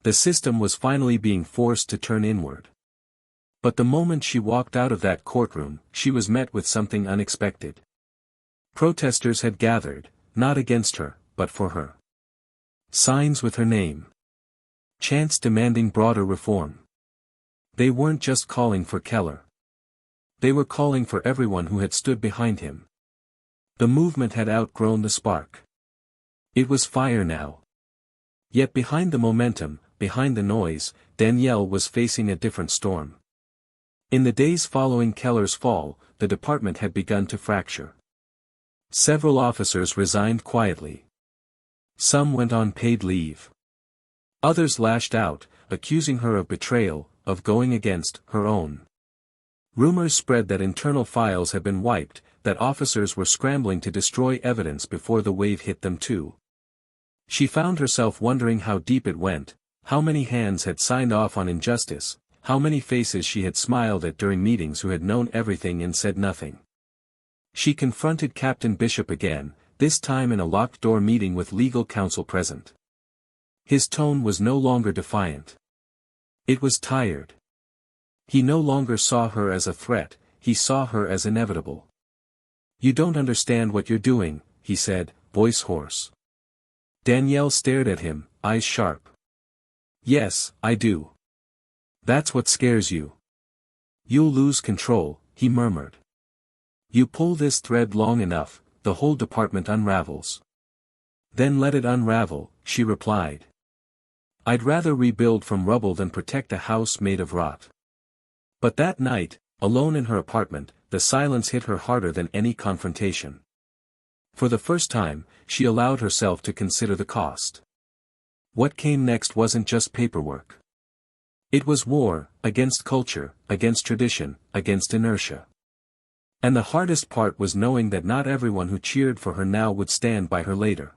The system was finally being forced to turn inward. But the moment she walked out of that courtroom, she was met with something unexpected. Protesters had gathered, not against her, but for her. Signs with her name. Chants demanding broader reform. They weren't just calling for Keller. They were calling for everyone who had stood behind him. The movement had outgrown the spark. It was fire now. Yet behind the momentum, behind the noise, Danielle was facing a different storm. In the days following Keller's fall, the department had begun to fracture. Several officers resigned quietly. Some went on paid leave. Others lashed out, accusing her of betrayal, of going against her own. Rumors spread that internal files had been wiped, that officers were scrambling to destroy evidence before the wave hit them too. She found herself wondering how deep it went, how many hands had signed off on injustice, how many faces she had smiled at during meetings who had known everything and said nothing. She confronted Captain Bishop again, this time in a locked-door meeting with legal counsel present. His tone was no longer defiant. It was tired. He no longer saw her as a threat, he saw her as inevitable. "You don't understand what you're doing," he said, voice hoarse. Danielle stared at him, eyes sharp. "Yes, I do. That's what scares you. You'll lose control," he murmured. "You pull this thread long enough, the whole department unravels." "Then let it unravel," she replied. "I'd rather rebuild from rubble than protect a house made of rot." But that night, alone in her apartment, the silence hit her harder than any confrontation. For the first time, she allowed herself to consider the cost. What came next wasn't just paperwork. It was war, against culture, against tradition, against inertia. And the hardest part was knowing that not everyone who cheered for her now would stand by her later.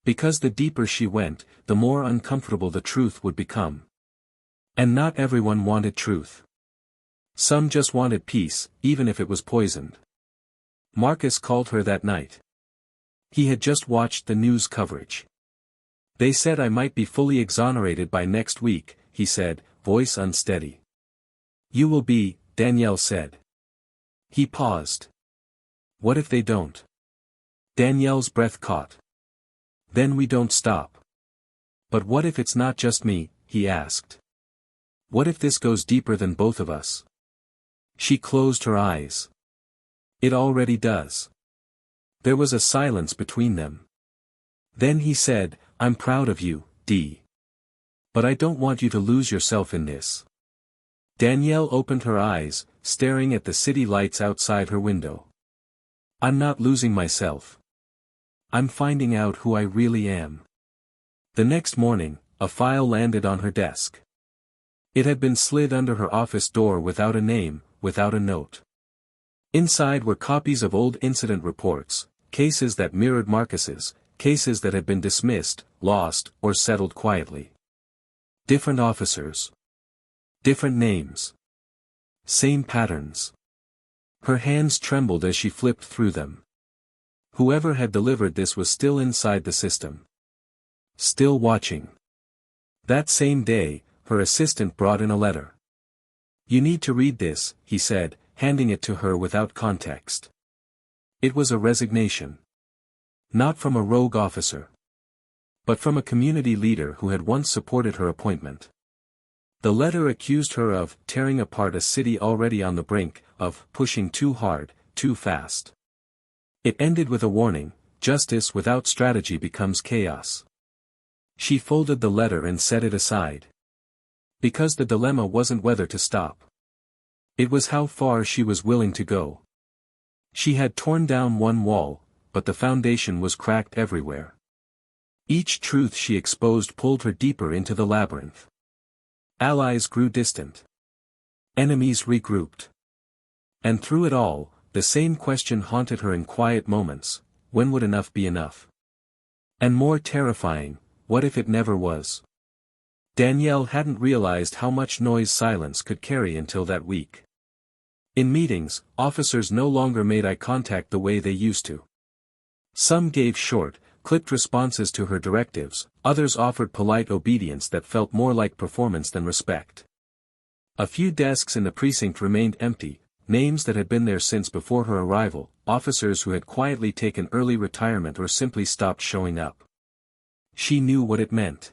Because the deeper she went, the more uncomfortable the truth would become. And not everyone wanted truth. Some just wanted peace, even if it was poisoned. Marcus called her that night. He had just watched the news coverage. They said I might be fully exonerated by next week, he said, voice unsteady. You will be, Danielle said. He paused. What if they don't? Danielle's breath caught. Then we don't stop. But what if it's not just me, he asked. What if this goes deeper than both of us? She closed her eyes. It already does. There was a silence between them. Then he said, I'm proud of you, Dee. But I don't want you to lose yourself in this. Danielle opened her eyes, staring at the city lights outside her window. I'm not losing myself. I'm finding out who I really am. The next morning, a file landed on her desk. It had been slid under her office door without a name, without a note. Inside were copies of old incident reports, cases that mirrored Marcus's, cases that had been dismissed, lost, or settled quietly. Different officers. Different names. Same patterns. Her hands trembled as she flipped through them. Whoever had delivered this was still inside the system. Still watching. That same day, her assistant brought in a letter. You need to read this, he said, handing it to her without context. It was a resignation. Not from a rogue officer. But from a community leader who had once supported her appointment. The letter accused her of tearing apart a city already on the brink, of pushing too hard, too fast. It ended with a warning, justice without strategy becomes chaos. She folded the letter and set it aside. Because the dilemma wasn't whether to stop. It was how far she was willing to go. She had torn down one wall, but the foundation was cracked everywhere. Each truth she exposed pulled her deeper into the labyrinth. Allies grew distant. Enemies regrouped. And through it all, the same question haunted her in quiet moments, when would enough be enough? And more terrifying, what if it never was? Danielle hadn't realized how much noise silence could carry until that week. In meetings, officers no longer made eye contact the way they used to. Some gave short, clipped responses to her directives, others offered polite obedience that felt more like performance than respect. A few desks in the precinct remained empty, names that had been there since before her arrival, officers who had quietly taken early retirement or simply stopped showing up. She knew what it meant.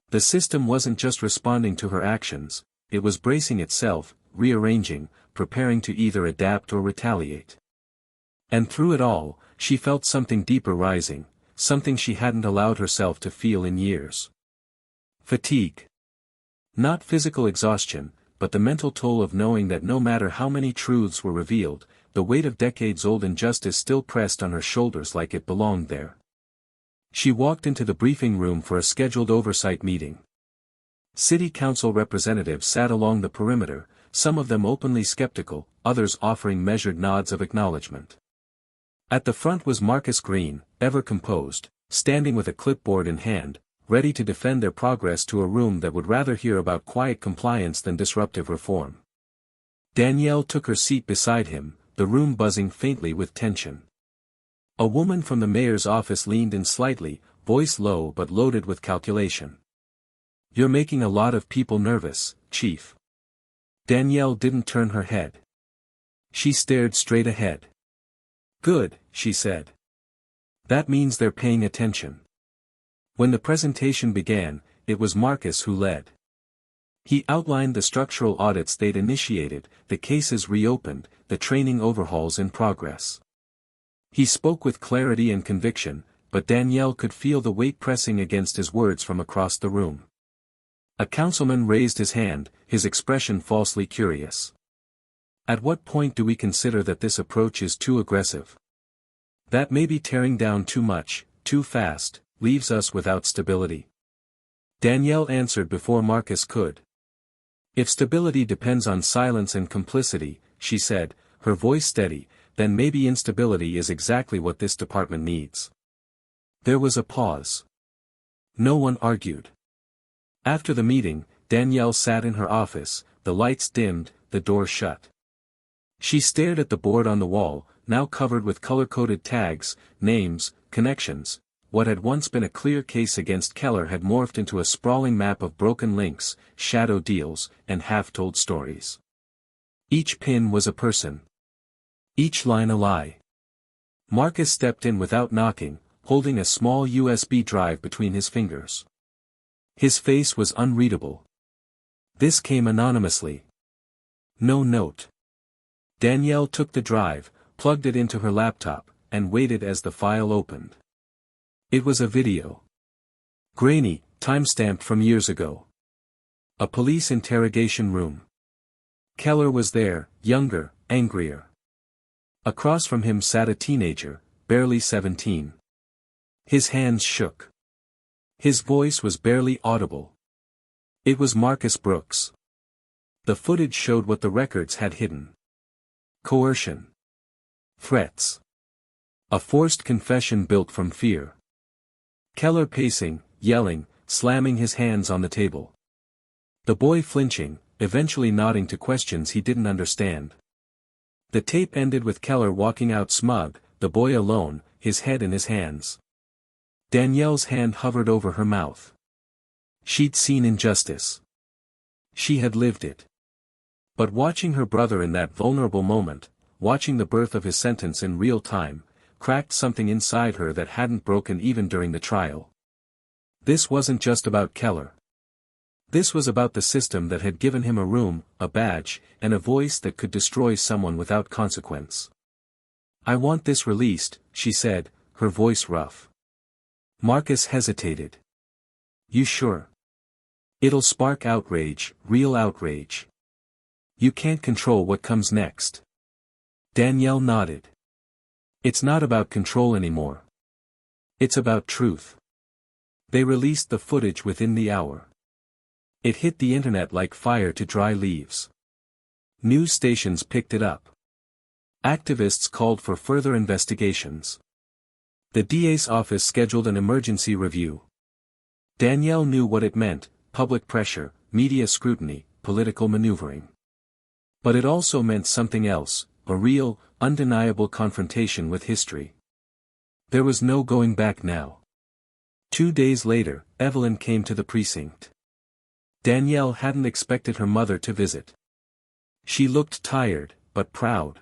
The system wasn't just responding to her actions, it was bracing itself, rearranging, preparing to either adapt or retaliate. And through it all, she felt something deeper rising, something she hadn't allowed herself to feel in years. Fatigue. Not physical exhaustion, but the mental toll of knowing that no matter how many truths were revealed, the weight of decades-old injustice still pressed on her shoulders like it belonged there. She walked into the briefing room for a scheduled oversight meeting. City council representatives sat along the perimeter, some of them openly skeptical, others offering measured nods of acknowledgement. At the front was Marcus Green, ever composed, standing with a clipboard in hand, ready to defend their progress to a room that would rather hear about quiet compliance than disruptive reform. Danielle took her seat beside him, the room buzzing faintly with tension. A woman from the mayor's office leaned in slightly, voice low but loaded with calculation. You're making a lot of people nervous, Chief. Danielle didn't turn her head. She stared straight ahead. Good, she said. That means they're paying attention. When the presentation began, it was Marcus who led. He outlined the structural audits they'd initiated, the cases reopened, the training overhauls in progress. He spoke with clarity and conviction, but Danielle could feel the weight pressing against his words from across the room. A councilman raised his hand, his expression falsely curious. At what point do we consider that this approach is too aggressive? That maybe tearing down too much, too fast, leaves us without stability. Danielle answered before Marcus could. If stability depends on silence and complicity, she said, her voice steady, then maybe instability is exactly what this department needs. There was a pause. No one argued. After the meeting, Danielle sat in her office, the lights dimmed, the door shut. She stared at the board on the wall, now covered with color-coded tags, names, connections. What had once been a clear case against Keller had morphed into a sprawling map of broken links, shadow deals, and half-told stories. Each pin was a person. Each line a lie. Marcus stepped in without knocking, holding a small USB drive between his fingers. His face was unreadable. This came anonymously. No note. Danielle took the drive, plugged it into her laptop, and waited as the file opened. It was a video. Grainy, time-stamped from years ago. A police interrogation room. Keller was there, younger, angrier. Across from him sat a teenager, barely 17. His hands shook. His voice was barely audible. It was Marcus Brooks. The footage showed what the records had hidden. Coercion. Threats. A forced confession built from fear. Keller pacing, yelling, slamming his hands on the table. The boy flinching, eventually nodding to questions he didn't understand. The tape ended with Keller walking out smug, the boy alone, his head in his hands. Danielle's hand hovered over her mouth. She'd seen injustice. She had lived it. But watching her brother in that vulnerable moment, watching the birth of his sentence in real time, cracked something inside her that hadn't broken even during the trial. This wasn't just about Keller. This was about the system that had given him a room, a badge, and a voice that could destroy someone without consequence. "I want this released," she said, her voice rough. Marcus hesitated. "You sure? It'll spark outrage, real outrage. You can't control what comes next." Danielle nodded. "It's not about control anymore. It's about truth." They released the footage within the hour. It hit the internet like fire to dry leaves. News stations picked it up. Activists called for further investigations. The DA's office scheduled an emergency review. Danielle knew what it meant: public pressure, media scrutiny, political maneuvering. But it also meant something else, a real, undeniable confrontation with history. There was no going back now. 2 days later, Evelyn came to the precinct. Danielle hadn't expected her mother to visit. She looked tired, but proud.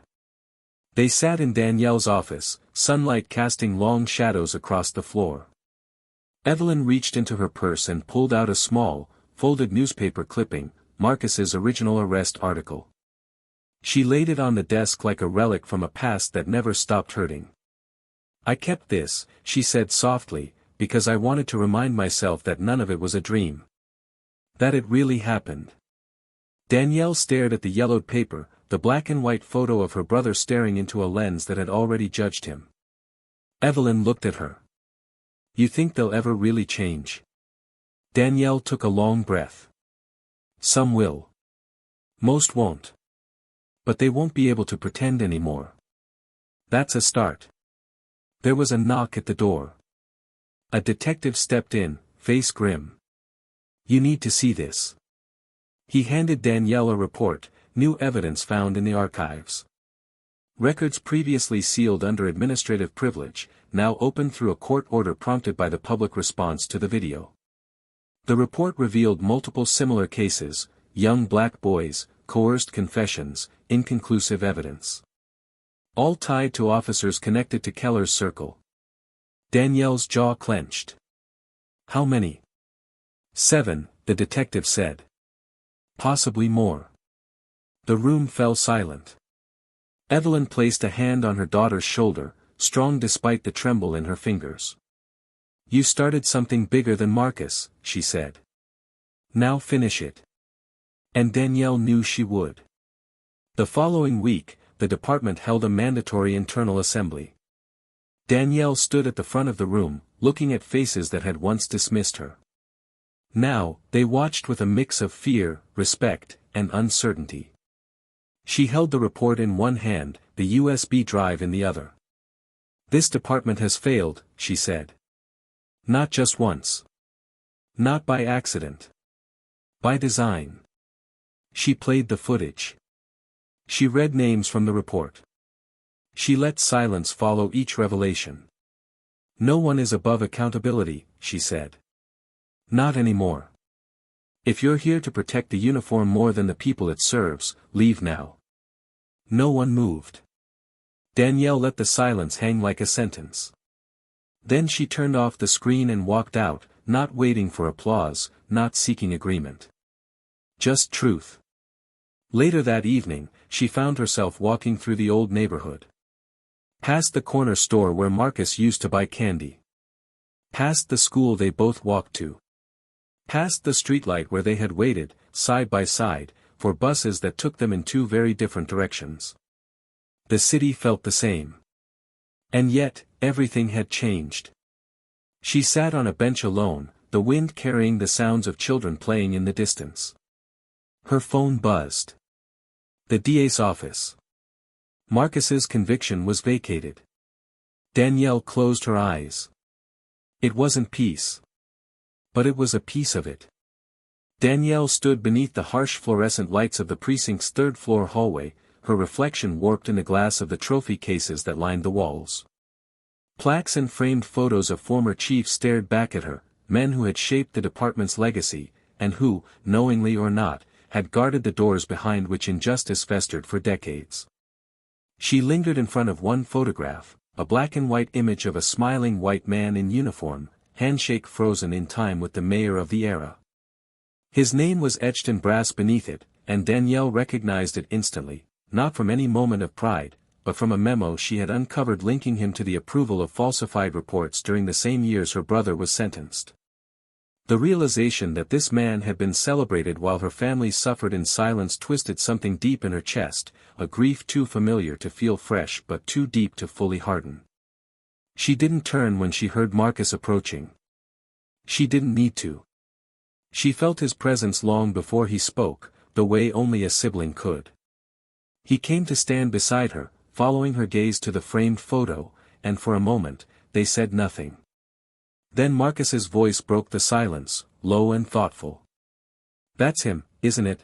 They sat in Danielle's office, sunlight casting long shadows across the floor. Evelyn reached into her purse and pulled out a small, folded newspaper clipping, Marcus's original arrest article. She laid it on the desk like a relic from a past that never stopped hurting. "I kept this," she said softly, "because I wanted to remind myself that none of it was a dream. That it really happened." Danielle stared at the yellowed paper, the black and white photo of her brother staring into a lens that had already judged him. Evelyn looked at her. "You think they'll ever really change?" Danielle took a long breath. "Some will. Most won't. But they won't be able to pretend anymore. That's a start." There was a knock at the door. A detective stepped in, face grim. "You need to see this." He handed Danielle a report, new evidence found in the archives. Records previously sealed under administrative privilege, now opened through a court order prompted by the public response to the video. The report revealed multiple similar cases: young black boys, coerced confessions, inconclusive evidence. All tied to officers connected to Keller's circle. Danielle's jaw clenched. "How many?" "7, the detective said. "Possibly more." The room fell silent. Evelyn placed a hand on her daughter's shoulder, strong despite the tremble in her fingers. "You started something bigger than Marcus," she said. Now finish it. And Danielle knew she would. The following week, the department held a mandatory internal assembly. Danielle stood at the front of the room, looking at faces that had once dismissed her. Now, they watched with a mix of fear, respect, and uncertainty. She held the report in one hand, the USB drive in the other. "This department has failed," she said. "Not just once. Not by accident. By design." She played the footage. She read names from the report. She let silence follow each revelation. "No one is above accountability," she said. "Not anymore. If you're here to protect the uniform more than the people it serves, leave now." No one moved. Danielle let the silence hang like a sentence. Then she turned off the screen and walked out, not waiting for applause, not seeking agreement. Just truth. Later that evening, she found herself walking through the old neighborhood. Past the corner store where Marcus used to buy candy. Past the school they both walked to. Past the streetlight where they had waited, side by side, for buses that took them in two very different directions. The city felt the same. And yet, everything had changed. She sat on a bench alone, the wind carrying the sounds of children playing in the distance. Her phone buzzed. The DA's office. Marcus's conviction was vacated. Danielle closed her eyes. It wasn't peace. But it was a piece of it. Danielle stood beneath the harsh fluorescent lights of the precinct's third-floor hallway, her reflection warped in the glass of the trophy cases that lined the walls. Plaques and framed photos of former chiefs stared back at her, men who had shaped the department's legacy, and who, knowingly or not, had guarded the doors behind which injustice festered for decades. She lingered in front of one photograph, a black-and-white image of a smiling white man in uniform, handshake frozen in time with the mayor of the era. His name was etched in brass beneath it, and Danielle recognized it instantly, not from any moment of pride, but from a memo she had uncovered linking him to the approval of falsified reports during the same years her brother was sentenced. The realization that this man had been celebrated while her family suffered in silence twisted something deep in her chest, a grief too familiar to feel fresh but too deep to fully harden. She didn't turn when she heard Marcus approaching. She didn't need to. She felt his presence long before he spoke, the way only a sibling could. He came to stand beside her, following her gaze to the framed photo, and for a moment, they said nothing. Then Marcus's voice broke the silence, low and thoughtful. "That's him, isn't it?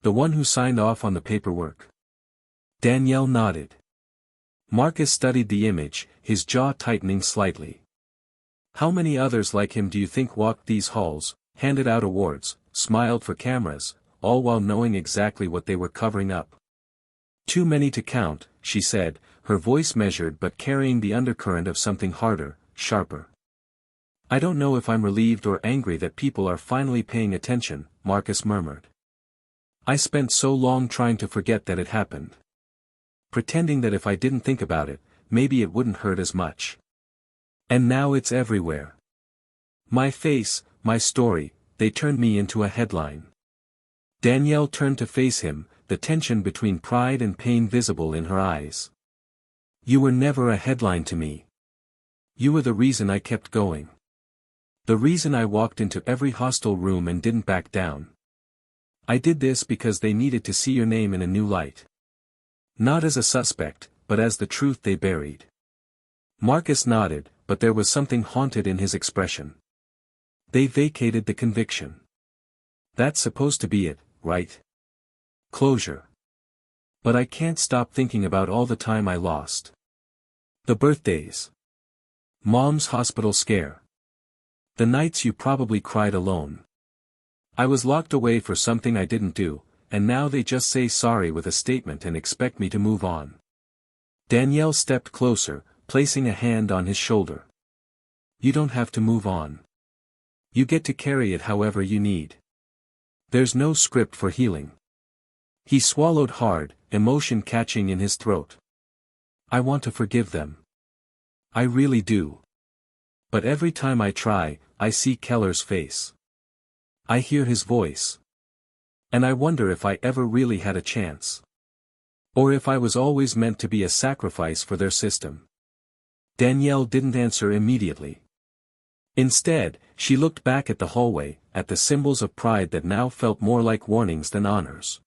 The one who signed off on the paperwork?" Danielle nodded. Marcus studied the image, his jaw tightening slightly. "How many others like him do you think walked these halls, handed out awards, smiled for cameras, all while knowing exactly what they were covering up?" "Too many to count," she said, her voice measured but carrying the undercurrent of something harder, sharper. "I don't know if I'm relieved or angry that people are finally paying attention," Marcus murmured. "I spent so long trying to forget that it happened. Pretending that if I didn't think about it, maybe it wouldn't hurt as much. And now it's everywhere. My face, my story, they turned me into a headline." Danielle turned to face him, the tension between pride and pain visible in her eyes. "You were never a headline to me. You were the reason I kept going. The reason I walked into every hostile room and didn't back down. I did this because they needed to see your name in a new light. Not as a suspect, but as the truth they buried." Marcus nodded, but there was something haunted in his expression. "They vacated the conviction. That's supposed to be it, right? Closure. But I can't stop thinking about all the time I lost. The birthdays. Mom's hospital scare. The nights you probably cried alone. I was locked away for something I didn't do, and now they just say sorry with a statement and expect me to move on." Danielle stepped closer, placing a hand on his shoulder. "You don't have to move on. You get to carry it however you need. There's no script for healing." He swallowed hard, emotion catching in his throat. "I want to forgive them. I really do. But every time I try, I see Keller's face. I hear his voice. And I wonder if I ever really had a chance. Or if I was always meant to be a sacrifice for their system. Danielle didn't answer immediately. Instead, she looked back at the hallway, at the symbols of pride that now felt more like warnings than honors.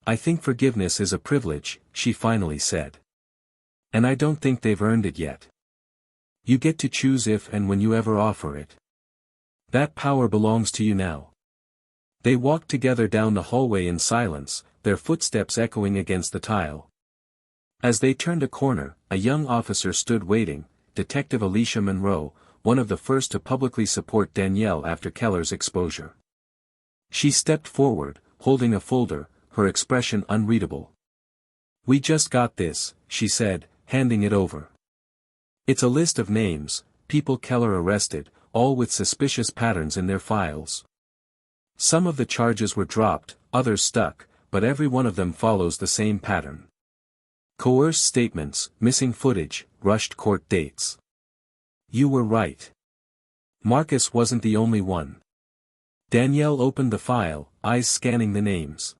I think forgiveness is a privilege, she finally said. And I don't think they've earned it yet. You get to choose if and when you ever offer it. That power belongs to you now. They walked together down the hallway in silence, their footsteps echoing against the tile. As they turned a corner, a young officer stood waiting, Detective Alicia Monroe, one of the first to publicly support Danielle after Keller's exposure. She stepped forward, holding a folder, her expression unreadable. "We just got this," she said, handing it over. "It's a list of names, people Keller arrested, all with suspicious patterns in their files. Some of the charges were dropped, others stuck, but every one of them follows the same pattern. Coerced statements, missing footage, rushed court dates. You were right. Marcus wasn't the only one." Danielle opened the file, eyes scanning the names.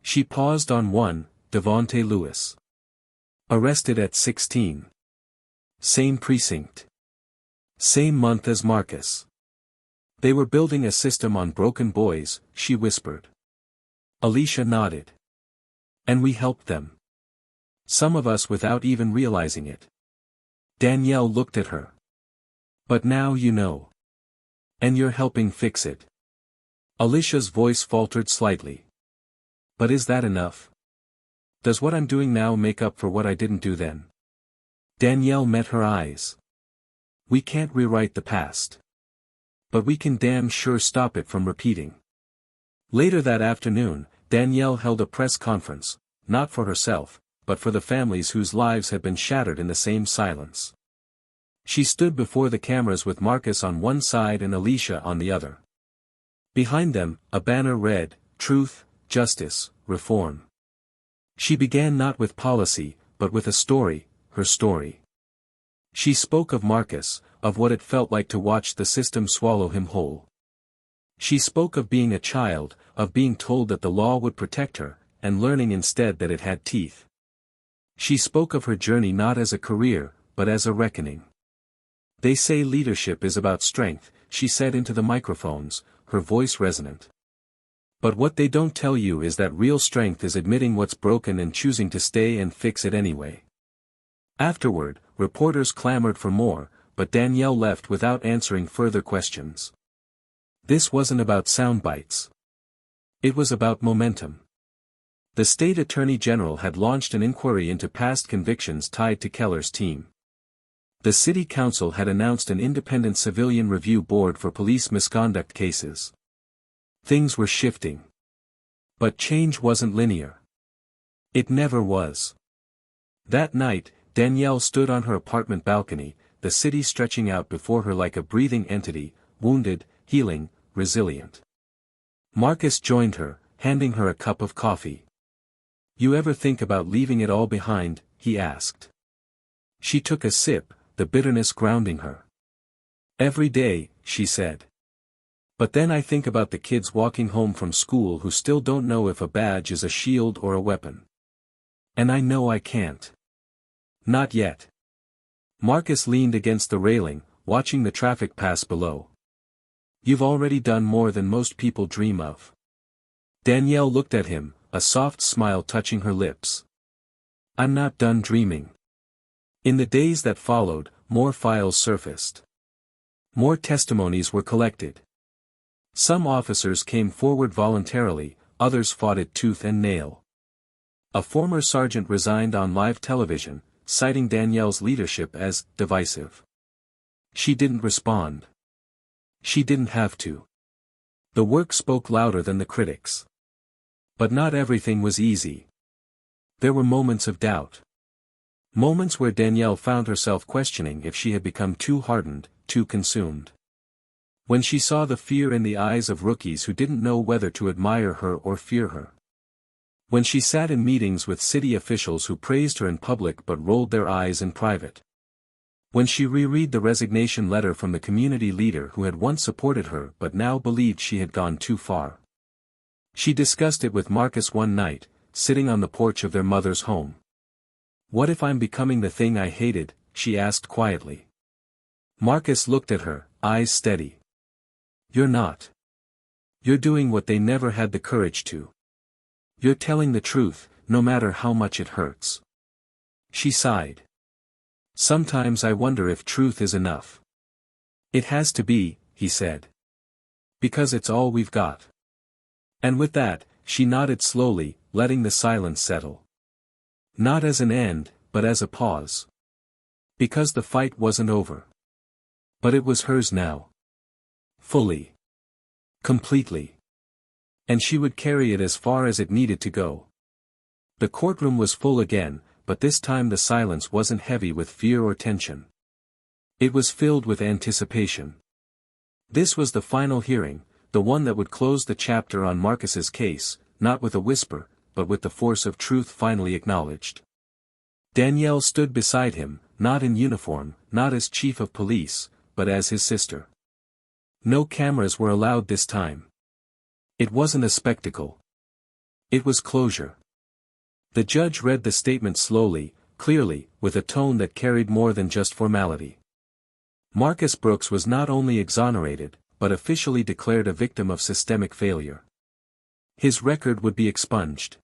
She paused on one, Devontae Lewis. Arrested at 16. Same precinct. Same month as Marcus. They were building a system on broken boys, she whispered. Alicia nodded. And we helped them. Some of us without even realizing it. Danielle looked at her. But now you know. And you're helping fix it. Alicia's voice faltered slightly. But is that enough? Does what I'm doing now make up for what I didn't do then? Danielle met her eyes. We can't rewrite the past. But we can damn sure stop it from repeating. Later that afternoon, Danielle held a press conference, not for herself, but for the families whose lives had been shattered in the same silence. She stood before the cameras with Marcus on one side and Alicia on the other. Behind them, a banner read, "Truth, Justice, Reform." She began not with policy, but with a story, her story. She spoke of Marcus, of what it felt like to watch the system swallow him whole. She spoke of being a child, of being told that the law would protect her, and learning instead that it had teeth. She spoke of her journey not as a career, but as a reckoning. They say leadership is about strength, she said into the microphones, her voice resonant. But what they don't tell you is that real strength is admitting what's broken and choosing to stay and fix it anyway. Afterward, reporters clamored for more, but Danielle left without answering further questions. This wasn't about sound bites. It was about momentum. The state attorney general had launched an inquiry into past convictions tied to Keller's team. The city council had announced an independent civilian review board for police misconduct cases. Things were shifting. But change wasn't linear. It never was. That night, Danielle stood on her apartment balcony, the city stretching out before her like a breathing entity, wounded, healing, resilient. Marcus joined her, handing her a cup of coffee. You ever think about leaving it all behind? He asked. She took a sip, the bitterness grounding her. Every day, she said. But then I think about the kids walking home from school who still don't know if a badge is a shield or a weapon. And I know I can't. Not yet. Marcus leaned against the railing, watching the traffic pass below. You've already done more than most people dream of. Danielle looked at him, a soft smile touching her lips. I'm not done dreaming. In the days that followed, more files surfaced. More testimonies were collected. Some officers came forward voluntarily, others fought it tooth and nail. A former sergeant resigned on live television, citing Danielle's leadership as divisive. She didn't respond. She didn't have to. The work spoke louder than the critics. But not everything was easy. There were moments of doubt. Moments where Danielle found herself questioning if she had become too hardened, too consumed. When she saw the fear in the eyes of rookies who didn't know whether to admire her or fear her. When she sat in meetings with city officials who praised her in public but rolled their eyes in private. When she reread the resignation letter from the community leader who had once supported her but now believed she had gone too far. She discussed it with Marcus one night, sitting on the porch of their mother's home. "What if I'm becoming the thing I hated?" she asked quietly. Marcus looked at her, eyes steady. "You're not. You're doing what they never had the courage to. You're telling the truth, no matter how much it hurts." She sighed. "Sometimes I wonder if truth is enough." "It has to be," he said. "Because it's all we've got." And with that, she nodded slowly, letting the silence settle. Not as an end, but as a pause. Because the fight wasn't over. But it was hers now. Fully. Completely. And she would carry it as far as it needed to go. The courtroom was full again, but this time the silence wasn't heavy with fear or tension. It was filled with anticipation. This was the final hearing, the one that would close the chapter on Marcus's case, not with a whisper, but with the force of truth finally acknowledged. Danielle stood beside him, not in uniform, not as chief of police, but as his sister. No cameras were allowed this time. It wasn't a spectacle. It was closure. The judge read the statement slowly, clearly, with a tone that carried more than just formality. Marcus Brooks was not only exonerated, but officially declared a victim of systemic failure. His record would be expunged.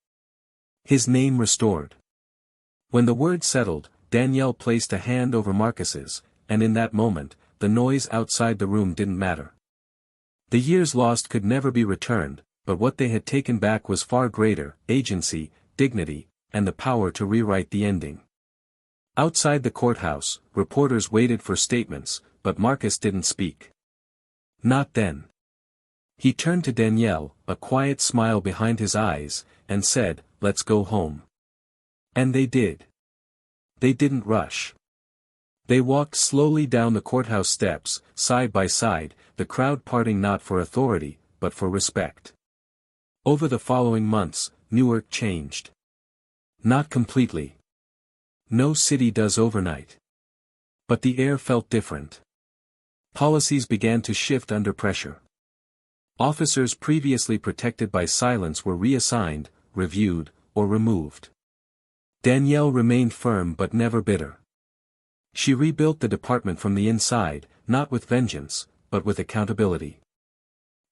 His name restored. When the word settled, Danielle placed a hand over Marcus's, and in that moment, the noise outside the room didn't matter. The years lost could never be returned, but what they had taken back was far greater: agency, dignity, and the power to rewrite the ending. Outside the courthouse, reporters waited for statements, but Marcus didn't speak. Not then. He turned to Danielle, a quiet smile behind his eyes, and said, "Let's go home." And they did. They didn't rush. They walked slowly down the courthouse steps, side by side, the crowd parting not for authority, but for respect. Over the following months, Newark changed. Not completely. No city does overnight. But the air felt different. Policies began to shift under pressure. Officers previously protected by silence were reassigned, reviewed, or removed. Danielle remained firm but never bitter. She rebuilt the department from the inside, not with vengeance, but with accountability.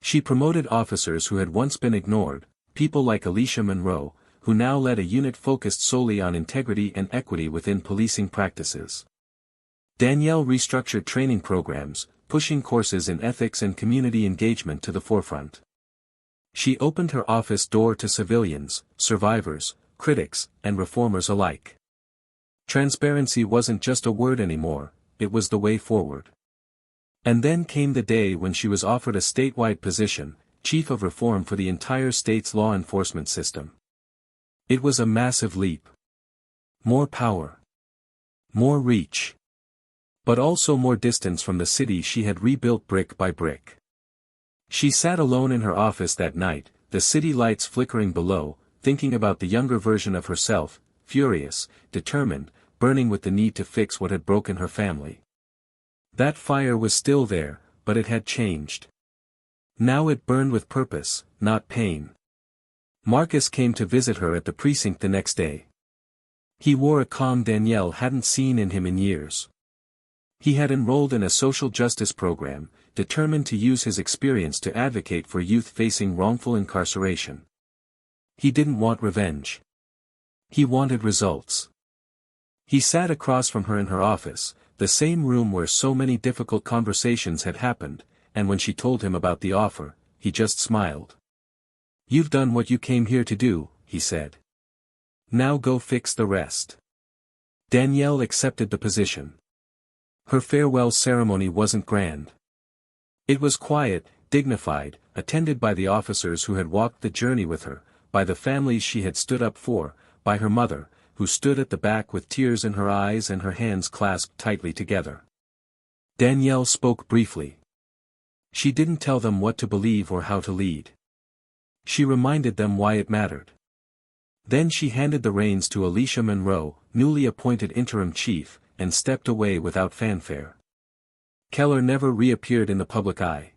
She promoted officers who had once been ignored, people like Alicia Monroe, who now led a unit focused solely on integrity and equity within policing practices. Danielle restructured training programs, pushing courses in ethics and community engagement to the forefront. She opened her office door to civilians, survivors, critics, and reformers alike. Transparency wasn't just a word anymore, it was the way forward. And then came the day when she was offered a statewide position, chief of reform for the entire state's law enforcement system. It was a massive leap. More power. More reach. But also more distance from the city she had rebuilt brick by brick. She sat alone in her office that night, the city lights flickering below, thinking about the younger version of herself, furious, determined, burning with the need to fix what had broken her family. That fire was still there, but it had changed. Now it burned with purpose, not pain. Marcus came to visit her at the precinct the next day. He wore a calm Danielle hadn't seen in him in years. He had enrolled in a social justice program, determined to use his experience to advocate for youth facing wrongful incarceration. He didn't want revenge. He wanted results. He sat across from her in her office, the same room where so many difficult conversations had happened, and when she told him about the offer, he just smiled. "You've done what you came here to do," he said. "Now go fix the rest." Danielle accepted the position. Her farewell ceremony wasn't grand. It was quiet, dignified, attended by the officers who had walked the journey with her, by the families she had stood up for, by her mother, who stood at the back with tears in her eyes and her hands clasped tightly together. Danielle spoke briefly. She didn't tell them what to believe or how to lead. She reminded them why it mattered. Then she handed the reins to Alicia Monroe, newly appointed interim chief, and stepped away without fanfare. Keller never reappeared in the public eye.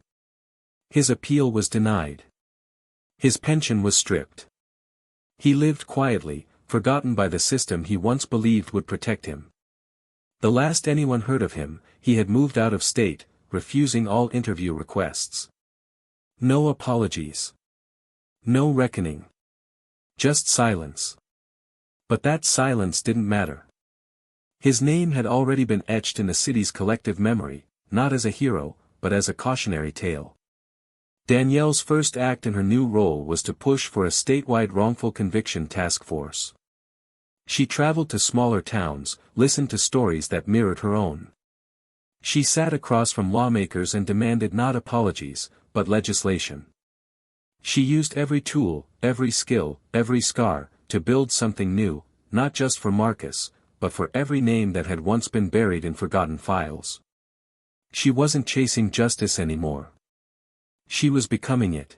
His appeal was denied. His pension was stripped. He lived quietly, forgotten by the system he once believed would protect him. The last anyone heard of him, he had moved out of state, refusing all interview requests. No apologies. No reckoning. Just silence. But that silence didn't matter. His name had already been etched in the city's collective memory, not as a hero, but as a cautionary tale. Danielle's first act in her new role was to push for a statewide wrongful conviction task force. She traveled to smaller towns, listened to stories that mirrored her own. She sat across from lawmakers and demanded not apologies, but legislation. She used every tool, every skill, every scar, to build something new, not just for Marcus, but for every name that had once been buried in forgotten files. She wasn't chasing justice anymore. She was becoming it.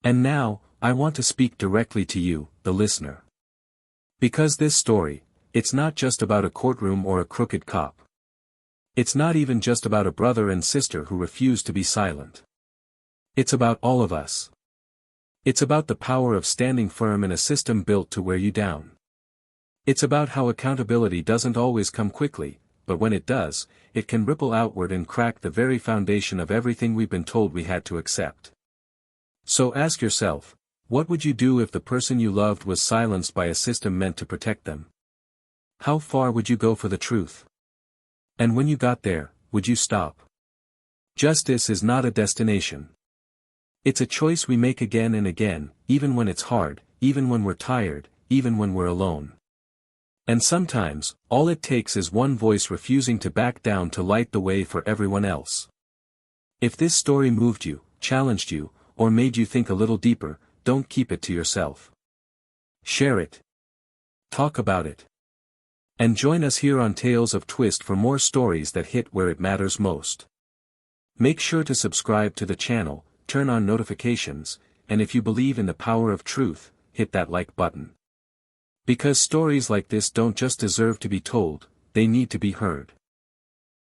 And now, I want to speak directly to you, the listener. Because this story, it's not just about a courtroom or a crooked cop. It's not even just about a brother and sister who refuse to be silent. It's about all of us. It's about the power of standing firm in a system built to wear you down. It's about how accountability doesn't always come quickly, but when it does, it can ripple outward and crack the very foundation of everything we've been told we had to accept. So ask yourself, what would you do if the person you loved was silenced by a system meant to protect them? How far would you go for the truth? And when you got there, would you stop? Justice is not a destination. It's a choice we make again and again, even when it's hard, even when we're tired, even when we're alone. And sometimes, all it takes is one voice refusing to back down to light the way for everyone else. If this story moved you, challenged you, or made you think a little deeper, don't keep it to yourself. Share it. Talk about it. And join us here on Tales of Twist for more stories that hit where it matters most. Make sure to subscribe to the channel, turn on notifications, and if you believe in the power of truth, hit that like button. Because stories like this don't just deserve to be told, they need to be heard.